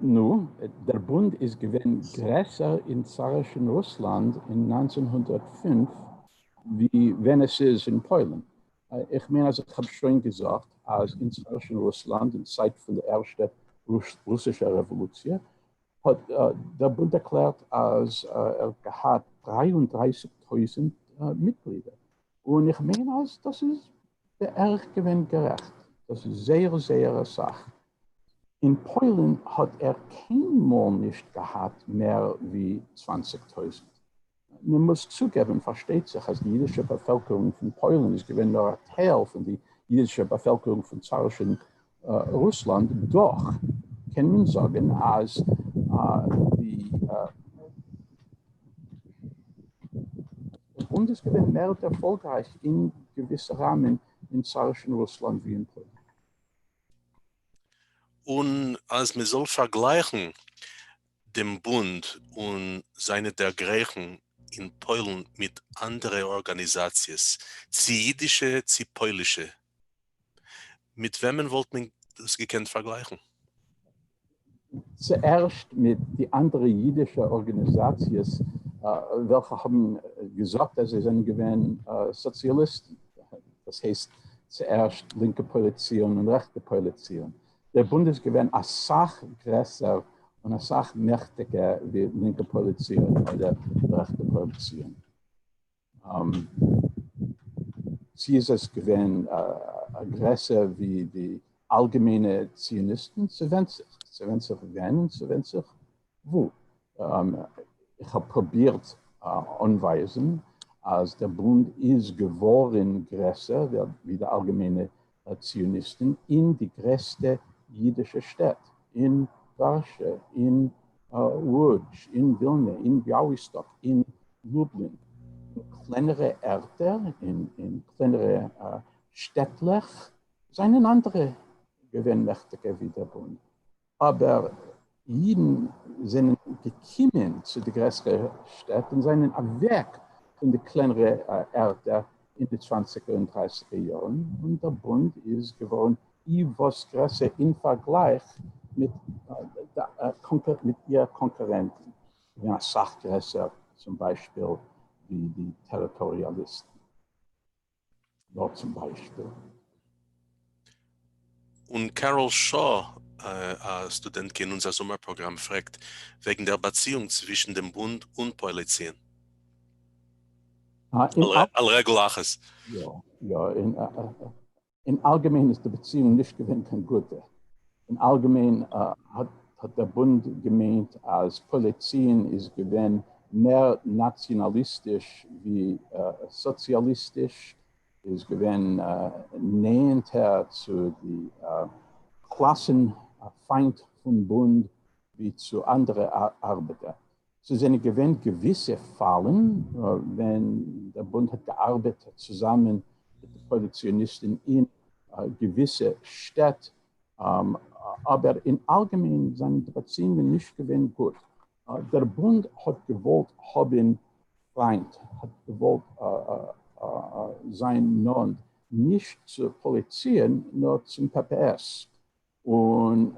Nun, der Bund ist gewesen größer im zarischen Russland in 1905, wie wenn es ist in Polen. Ich meine, also ich habe schon gesagt, als in zarischen Russland in Zeit von der ersten russischen Revolution, hat der Bund erklärt, als hat 33.000 Mitglieder. Und ich meine, also, das ist berecht gerecht. Das ist sehr, sehr Sache. In Polen hat keinmal nicht gehabt mehr wie 20.000. Man muss zugeben, versteht sich, als die jüdische Bevölkerung von Polen ist gewesen nur ein Teil von der jüdischen Bevölkerung von zarischen Russland. Doch kann man sagen, als der Bund ist mehr erfolgreich in gewissen Rahmen in zarischen Russland wie in Polen. Und als man soll vergleichen den Bund und seine der Griechen in Polen mit anderen Organisationen, die jüdische, die polnische, mit wem wollte man das gekannt vergleichen? Zuerst mit den anderen jüdischen Organisationen, welche haben gesagt, dass sie sind Sozialisten. Das heißt zuerst linke Koalition und rechte Koalition. Der Bund ist gewesen als Sach größer und als Sach mächtiger wie linke Koalition oder rechte Koalition. Sie ist es gewesen größer wie die allgemeine Zionisten. Sie werden sich wenn, sie werden sich wo. Ich habe probiert anweisen, als der Bund ist geworden größer wie die allgemeine Zionisten in die größte jüdische Stadt, in Warschau, in Łódź, in Wilna, in Białystok, in Lublin. In kleinere Orte, in kleinere Städtler, seien andere gewinnmächtiger wie der Bund. Aber Jeden sind gekommen zu den größeren Städten und sind weg von den kleineren Orten in den 20er und 30er Jahren. Und der Bund ist geworden etwas größer im Vergleich mit ihren Konkurrenten. Ja, Sachgrößer zum Beispiel wie die Territorialisten. Dort zum Beispiel. Und Carol Shaw, ein Student, der in unser Sommerprogramm fragt, wegen der Beziehung zwischen dem Bund und Polizien. Allregulaches. Ja, in allgemein ist die Beziehung nicht gewinnt kein Gute. In allgemein hat der Bund gemeint, als Polizien ist gewinnt mehr nationalistisch wie sozialistisch, ist gewinnt näher zu den Klassenfeind vom Bund wie zu anderen Arbeiter. So sind gewinnt gewisse Fallen, wenn der Bund hat gearbeitet zusammen mit den Polizionisten in gewisse Städte, aber in allgemein sind die Beziehungen nicht gewinnt gut. Der Bund hat gewollt haben Feind, hat gewollt sein Land nicht zur Polizei, nur zum PPS. Und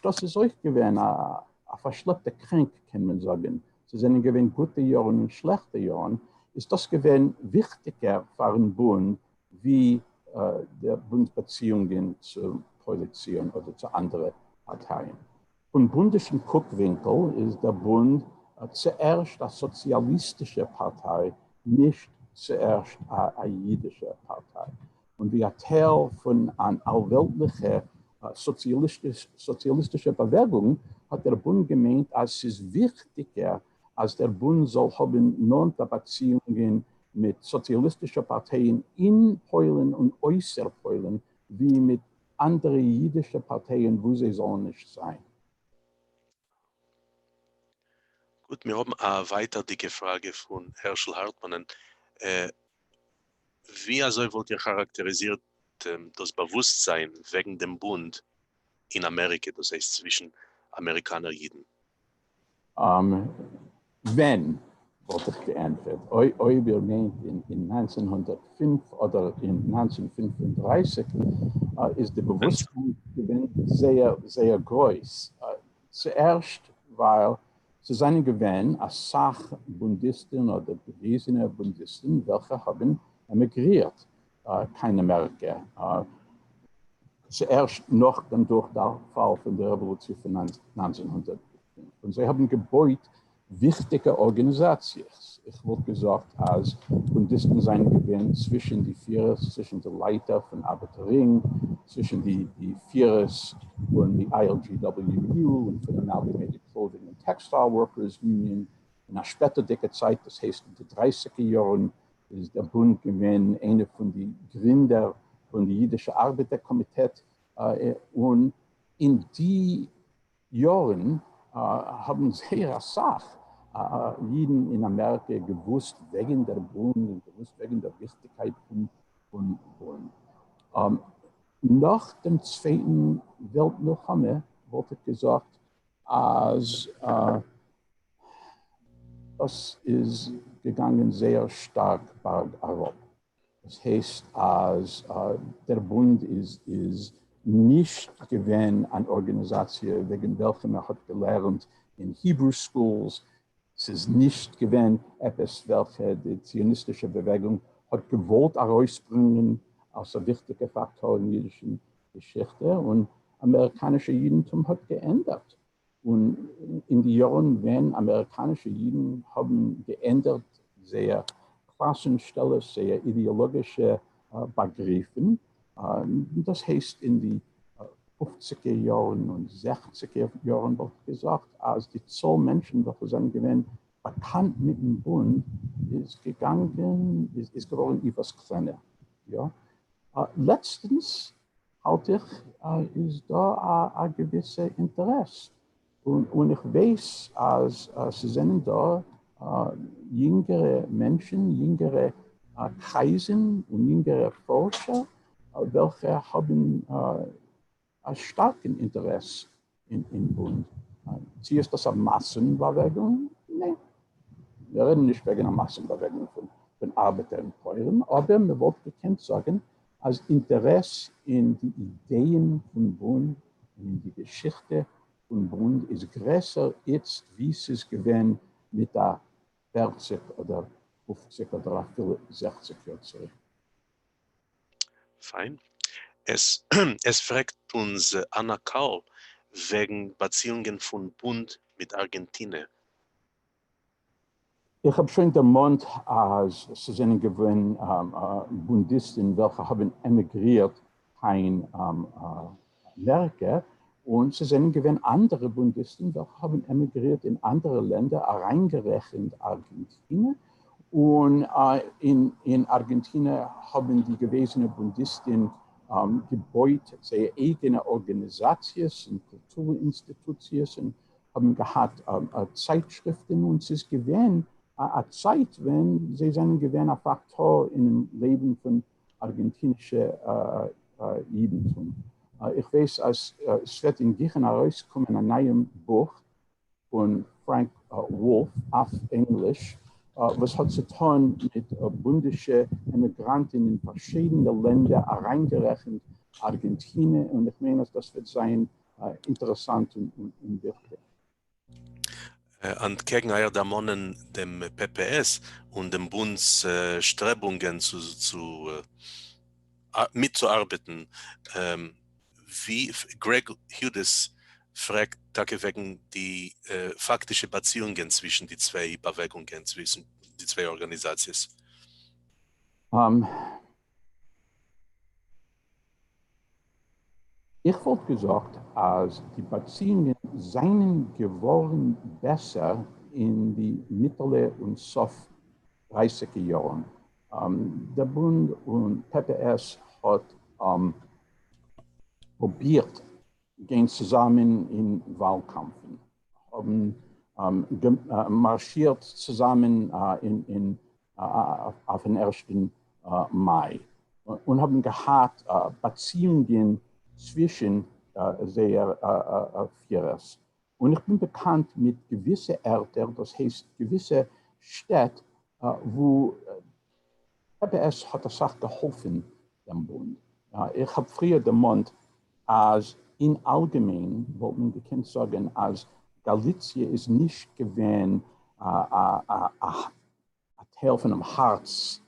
das ist euch gewesen, ein verschleppter Krieg, kann man sagen. Sie sind gewesen gute Jahre und schlechte Jahre. Ist das gewesen wichtiger für den Bund wie der Bundesbeziehungen zur Polizei oder zu anderen Parteien? Von bundischen Guckwinkel ist der Bund zuerst eine sozialistische Partei, nicht zuerst eine jüdische Partei. Und wie ein Teil von einer allweltlichen sozialistischer Bewegung hat der Bund gemeint, als es ist wichtiger, als der Bund soll haben Non-Beziehungen mit sozialistischen Parteien in Polen und äußer Polen, wie mit anderen jüdischen Parteien, wo sie sollen nicht sein. Gut, wir haben eine weitere Frage von Herschel Hartmann. Wie also wollt ihr charakterisiert das Bewusstsein wegen dem Bund in Amerika, das heißt zwischen Amerikaner und Juden? Wenn, wollte ich geantwortet, euer meint in 1905 oder in 1935 ist der Bewusstsein sehr, sehr groß. Zuerst, weil sie seien gewesen als Sachbundisten oder gewesene Bundisten, welche haben emigriert, kein Amerika. Zuerst noch dem Durchfall von der Revolution von 1905. Und sie haben gebaut wichtige Organisationen. Ich wurde gesagt, als Bundisten seien gewesen zwischen die Führers, zwischen der Leiter von Arbeiterring, zwischen die Führers von der ILGWU und von der Amalgamated Clothing and Textile Workers Union. In einer späteren Zeit, das heißt in den 30er Jahren, ist der Bund gewesen einer von den Gründern von dem jüdischen Arbeiterkomitee. Und in die Jahren haben sehr Sache Juden in Amerika gewusst, wegen der Bund, gewusst wegen der Wichtigkeit von Bund. Nach dem Zweiten Weltkrieg wurde gesagt, als das ist gegangen sehr stark bergab. Das heißt, als der Bund ist nicht gewesen eine Organisation, wegen welcher man hat gelernt in Hebrew Schools. Es ist nicht gewesen etwas, welche die zionistische Bewegung hat gewollt herausbringen als ein wichtiger Faktor in der jüdischen Geschichte. Und amerikanische Judentum hat geändert. Und in den Jahren, wenn amerikanische Juden haben geändert, sehr Klassenstelle, sehr ideologische Begriffen. Das heißt, in die 50er Jahren und 60er Jahren wird gesagt, als die Zahl Menschen, die sind gewesen, bekannt mit dem Bund, ist geworden etwas kleiner. Ja? Letztens, halte ich, ist da ein gewisses Interesse. Und ich weiß, als sie sind da, jüngere Menschen, jüngere Kreisen und jüngere Forscher, welche haben ein starkes Interesse im Bund. Sie ist das eine Massenbewegung? Nein. Wir reden nicht wegen einer Massenbewegung von Arbeitern und Bauern, aber wir wollten bekannt sagen, als Interesse in die Ideen von Bund, in die Geschichte von Bund ist größer jetzt, wie es ist gewesen mit der 40 oder 50 oder 60 Jahren zurück. Fein. Es fragt uns Anna Karl wegen Beziehungen von Bund mit Argentinien. Ich habe schon den Mund, als sie sind gewesen, Bundisten, welche haben emigriert in Amerika. Und sie sind gewesen andere Bundisten, welche haben emigriert in andere Länder, reingerechnet Argentinien. Und in Argentinien haben die gewesenen Bundisten gebaut, seine eigene Organisationen, Kulturinstitutionen, haben gehabt Zeitschriften, und es ist gewesen eine Zeit, wenn sie sind gewesen ein Faktor im Leben von argentinischen Judentum. Ich weiß, als es wird in Gießen herauskommen, ein neues Buch von Frank Wolf auf Englisch, was hat zu tun mit bundischen Immigranten in verschiedene Länder, reingerechnet Argentinien, und ich meine, das wird sein interessant und wichtig. Und gegen der Monnen dem PPS und dem Bunds Strebungen mitzuarbeiten, wie Greg Hughes fragt wegen die faktische Beziehungen zwischen die zwei Bewegungen, zwischen die zwei Organisationen. Ich wollte gesagt, als die Beziehungen seien geworden besser in die mittleren und soft 30er Jahren. Der Bund und PPS hat probiert, gehen zusammen in Wahlkämpfen, haben marschiert zusammen auf den 1. Mai und haben gehabt Beziehungen zwischen der Führers. Und ich bin bekannt mit gewissen Orten, das heißt gewisse Städte, wo PPS hat das auch geholfen, dem Bund. Ich habe früher den Mund, als in allgemein, wollte man bekannt sagen, als Galizien ist nicht gewesen ein Teil von dem Herz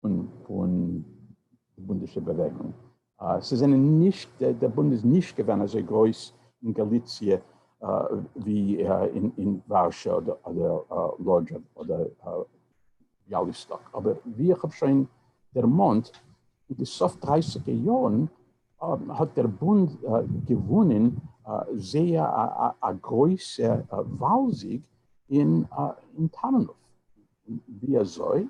von der bundischen Bewegung. Sie sind nicht, der Bund ist nicht gewesen so groß in Galizien wie in Warschau oder Lodz oder Białystok. Aber wie ich habe schon der Mond, in den soft 30er Jahren hat der Bund gewonnen, sehr ein großer Wahlsieg in Tannenhof. Wie soll?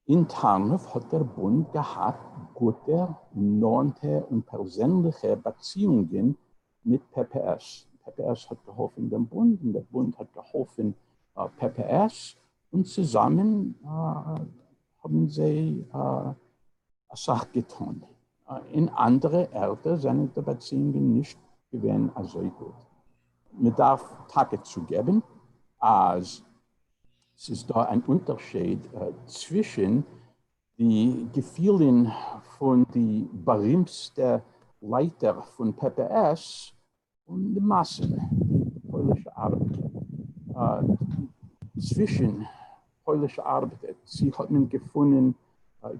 In Tarnow hat der Bund gehabt gute, nonnte und persönliche Beziehungen mit PPS. PPS hat geholfen dem Bund und der Bund hat geholfen PPS und zusammen haben sie eine Sache getan. In anderen Orten sind die Beziehungen nicht gewesen so gut. Man darf Tage zugeben, als es ist da ein Unterschied zwischen die Gefühlen von den berühmtesten Leiter von PPS und den Massen, die polnische Arbeiter. Zwischen polnische Arbeiter, sie haben gefunden,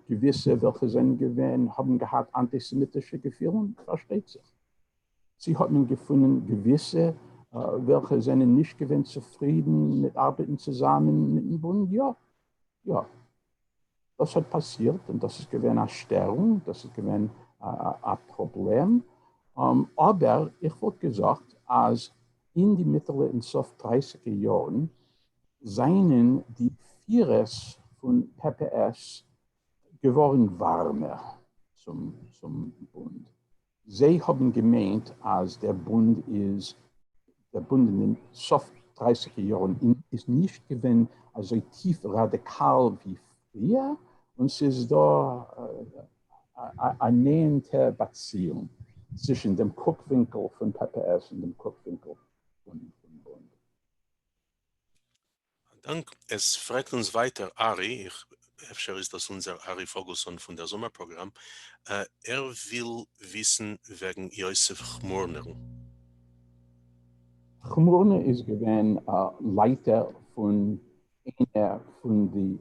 gewisse, welche sind gewesen, haben gehabt antisemitische Gefühle, versteht sich. Sie haben gefunden, gewisse, welche sind nicht gewesen zufrieden mit Arbeiten zusammen mit dem Bund. Ja, das hat passiert und das ist gewesen eine Störung, das ist gewesen ein Problem. Aber ich wollte gesagt, als in die mittleren und soft 30er Jahren seien die Führers von PPS geworden warmer zum Bund. Sie haben gemeint, als der Bund in den soft 30er Jahren ist nicht gewesen, also tief radikal wie früher, und es ist da eine nähende Beziehung zwischen dem Guckwinkel von PPS und dem Guckwinkel von Bund. Dank. Es fragt uns weiter Ari, ist das unser Ari Ferguson von der Sommerprogramm. Er will wissen wegen Josef Chmurner. Chmurner ist gewesen Leiter von einer von den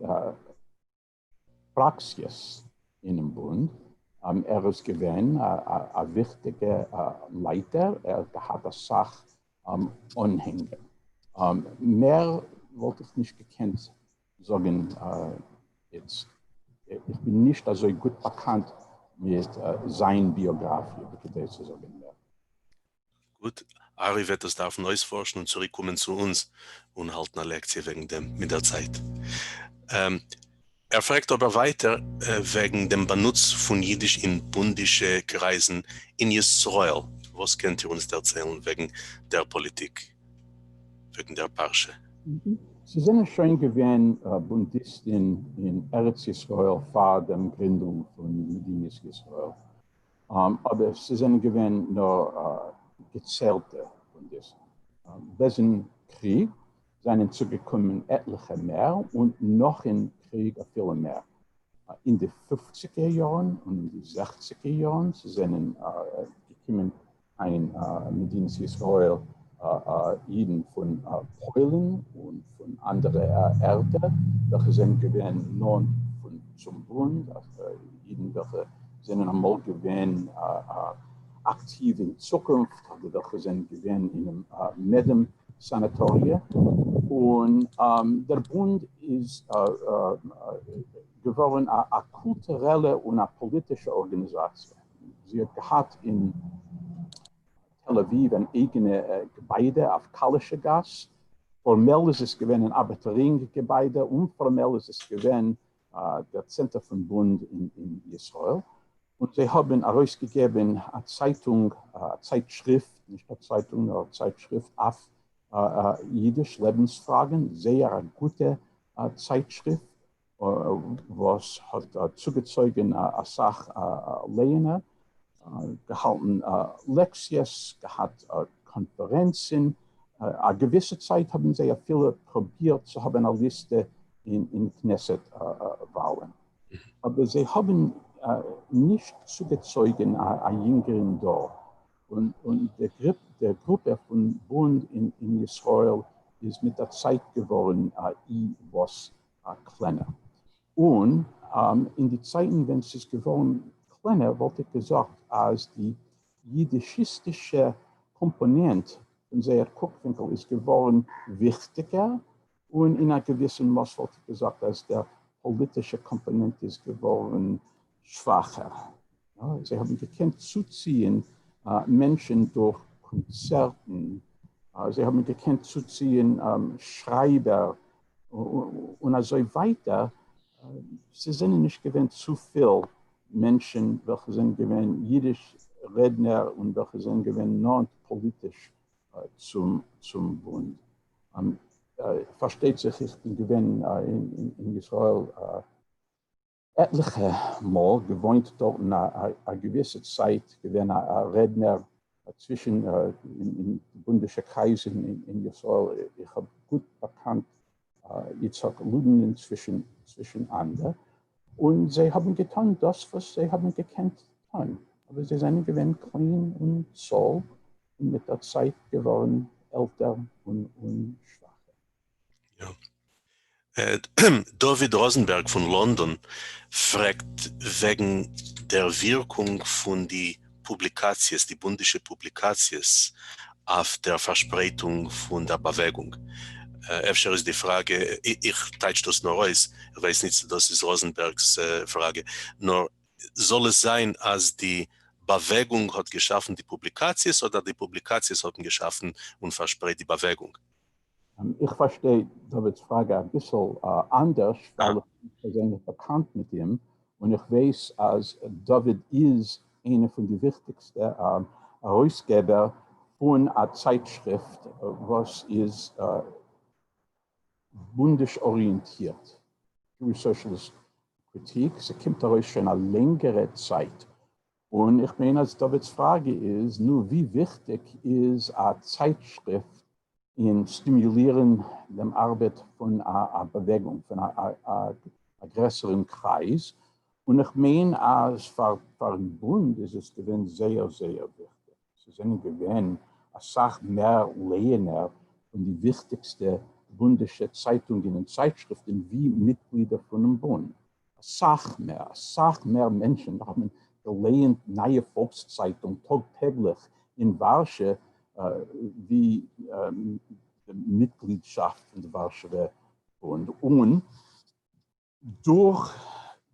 Praxis in dem Bund. Er ist gewesen ein wichtiger Leiter. Er hat das Sach Anhänger. Mehr wollte ich nicht gekannt sagen jetzt. Ich bin nicht so gut bekannt mit seiner Biografie, wie ich das sagen werde. Gut, Ari wird das auf Neues forschen und zurückkommen zu uns und halten eine Lektion wegen dem mit der Zeit. Er fragt aber weiter wegen dem Benutz von Jiddisch in bundische Kreisen in Israel. Was könnt ihr uns erzählen wegen der Politik, wegen der Parsche? Sie sind schon gewesen Bundisten in Eretz Israel vor der Gründung von Medinas Israel. Aber sie sind gewesen nur gezählte Bundisten. Diesen Krieg sind zugekommen etliche mehr und noch in Krieg viele mehr. In den 50er Jahren und in den 60er Jahren sind gekommen ein Medinas Israel Juden von Polen und von anderen Orten, welche sind gewesen nun zum Bund, Juden, welche sind einmal gewesen aktiv in Zukunft, welche sind gewesen in einem Medem-Sanatorium. Und der Bund ist geworden eine kulturelle und eine politische Organisation. Sie hat gehabt in Tel Aviv ein eigenes Gebäude auf Kalische Gas. Formell ist es gewesen ein Arbeiterring-Gebäude, unformell ist es gewesen der Zentrum vom Bund in Israel. Und sie haben herausgegeben eine Zeitung, eine Zeitschrift, nicht eine Zeitung, sondern eine Zeitschrift auf Jiddisch Lebensfragen, sehr eine gute Zeitschrift, was hat zugezogen eine Sache Lehner, gehalten Lektions, gehabt Konferenzen. Eine gewisse Zeit haben sie ja viele probiert zu haben eine Liste in Knesset-Wahlen. Aber sie haben nicht zugezogen einen Jüngeren da. Und der Gruppe von Bund in Israel ist mit der Zeit geworden etwas kleiner. Und in die Zeiten, wenn es geworden kleiner, wollte ich gesagt, als die jiddischistische Komponente von sehr Guckwinkel ist geworden wichtiger und in einer gewissen Maß wollte ich gesagt, als der politische Komponente ist geworden schwacher. Ja, sie haben gekannt zuziehen Menschen durch Konzerten, sie haben gekannt zuziehen Schreiber und so weiter, sie sind nicht gewesen zu viel Menschen, welche sind gewesen jüdisch Redner und welche sind gewesen non-politisch zum Bund. Versteht sich, ich bin gewesen in Israel etliche Mal gewohnt dort eine gewisse Zeit, gewesen ein Redner zwischen in bundischen Kreisen in Israel. Ich habe gut bekannt Yitzhak Ludin zwischen anderen. Und sie haben getan das, was sie haben gekannt getan. Aber sie sind gewesen clean und soul und mit der Zeit geworden älter und schwacher. Ja. David Rosenberg von London fragt wegen der Wirkung von die Publikations, die bundische Publikations auf der Verspätung von der Bewegung. Öfter ist die Frage, ich teile das nur aus, ich weiß nicht, das ist Rosenbergs Frage, nur soll es sein, als die Bewegung hat geschaffen die Publikations oder die Publikations haben geschaffen und verspricht die Bewegung? Ich verstehe Davids Frage ein bisschen anders, weil ich persönlich bekannt mit ihm und ich weiß, als David ist einer von den wichtigsten Herausgeber von einer Zeitschrift, was ist bundisch orientiert. Jewish Socialist Kritik, sie kommt daraus schon eine längere Zeit. Und ich meine, als Davids Frage ist, nur wie wichtig ist eine Zeitschrift in Stimulieren der Arbeit von einer Bewegung, von einem größeren Kreis. Und ich meine, als für den Bund ist es gewesen sehr, sehr wichtig. Sie sind gewesen, als Sache mehr Lehner von den wichtigsten bundischen Zeitungen und Zeitschriften wie Mitglieder von dem Bund. Als Sache mehr Menschen haben gelehnt, neue Volkszeitung tagtäglich in Warschau, wie Mitgliedschaft in der Warschauer Bund. Und durch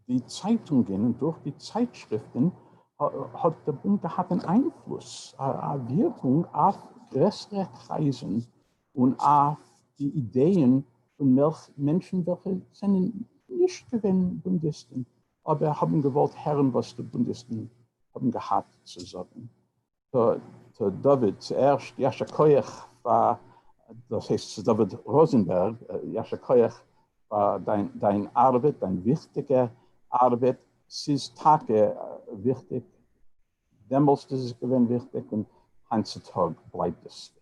die Zeitungen und durch die Zeitschriften hat der Bund gehabt einen Einfluss, eine Wirkung auf größere Kreisen und auf die Ideen von Menschen, welche sind nicht gewesen Bundisten, aber haben gewollt hören, was die Bundisten haben gehabt zu sagen. Zu David zuerst, Yasha Koyach war, das heißt zu David Rosenberg, Yasha Koyach war dein Arbeit, deine wichtige Arbeit, es ist Tage wichtig, damals ist es gewesen wichtig und heutzutage bleibt es wichtig.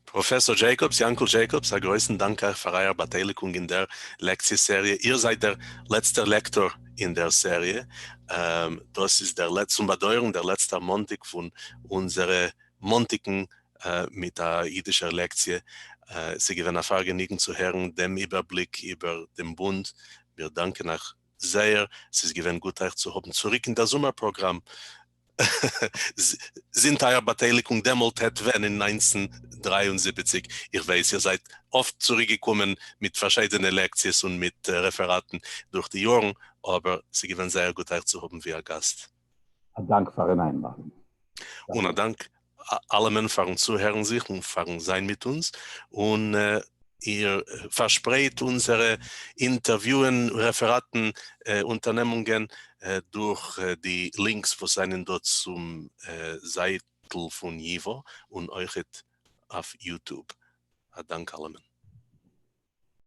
Professor Jacobs, Jankel Jacobs, einen größten Dank für eure Beteiligung in der Lektienserie. Ihr seid der letzte Lektor in der Serie. Das ist zum Bedeutung der letzte Montag von unserer Montigen mit der jüdischen Lektie. Sie gewinnen Vergnügen zu hören, dem Überblick über den Bund. Wir danken euch sehr. Es ist gewinnen gut, euch zu haben. Zurück in das Sommerprogramm. Sind eure Beteiligung demult hat, wenn in 1973. Ich weiß, ihr seid oft zurückgekommen mit verschiedenen Lektien und mit Referaten durch die Jahre, aber sie gewinnen sehr gut, euch zu haben wie ein Gast. Dank für den Einladung. Und Dank allen für Zuhören sich und für sein mit uns. Und ihr versprecht unsere Interviewen, Referaten, Unternehmungen durch die Links, wo seien dort zum Seite von Jivo und euch auf YouTube. Danke allen.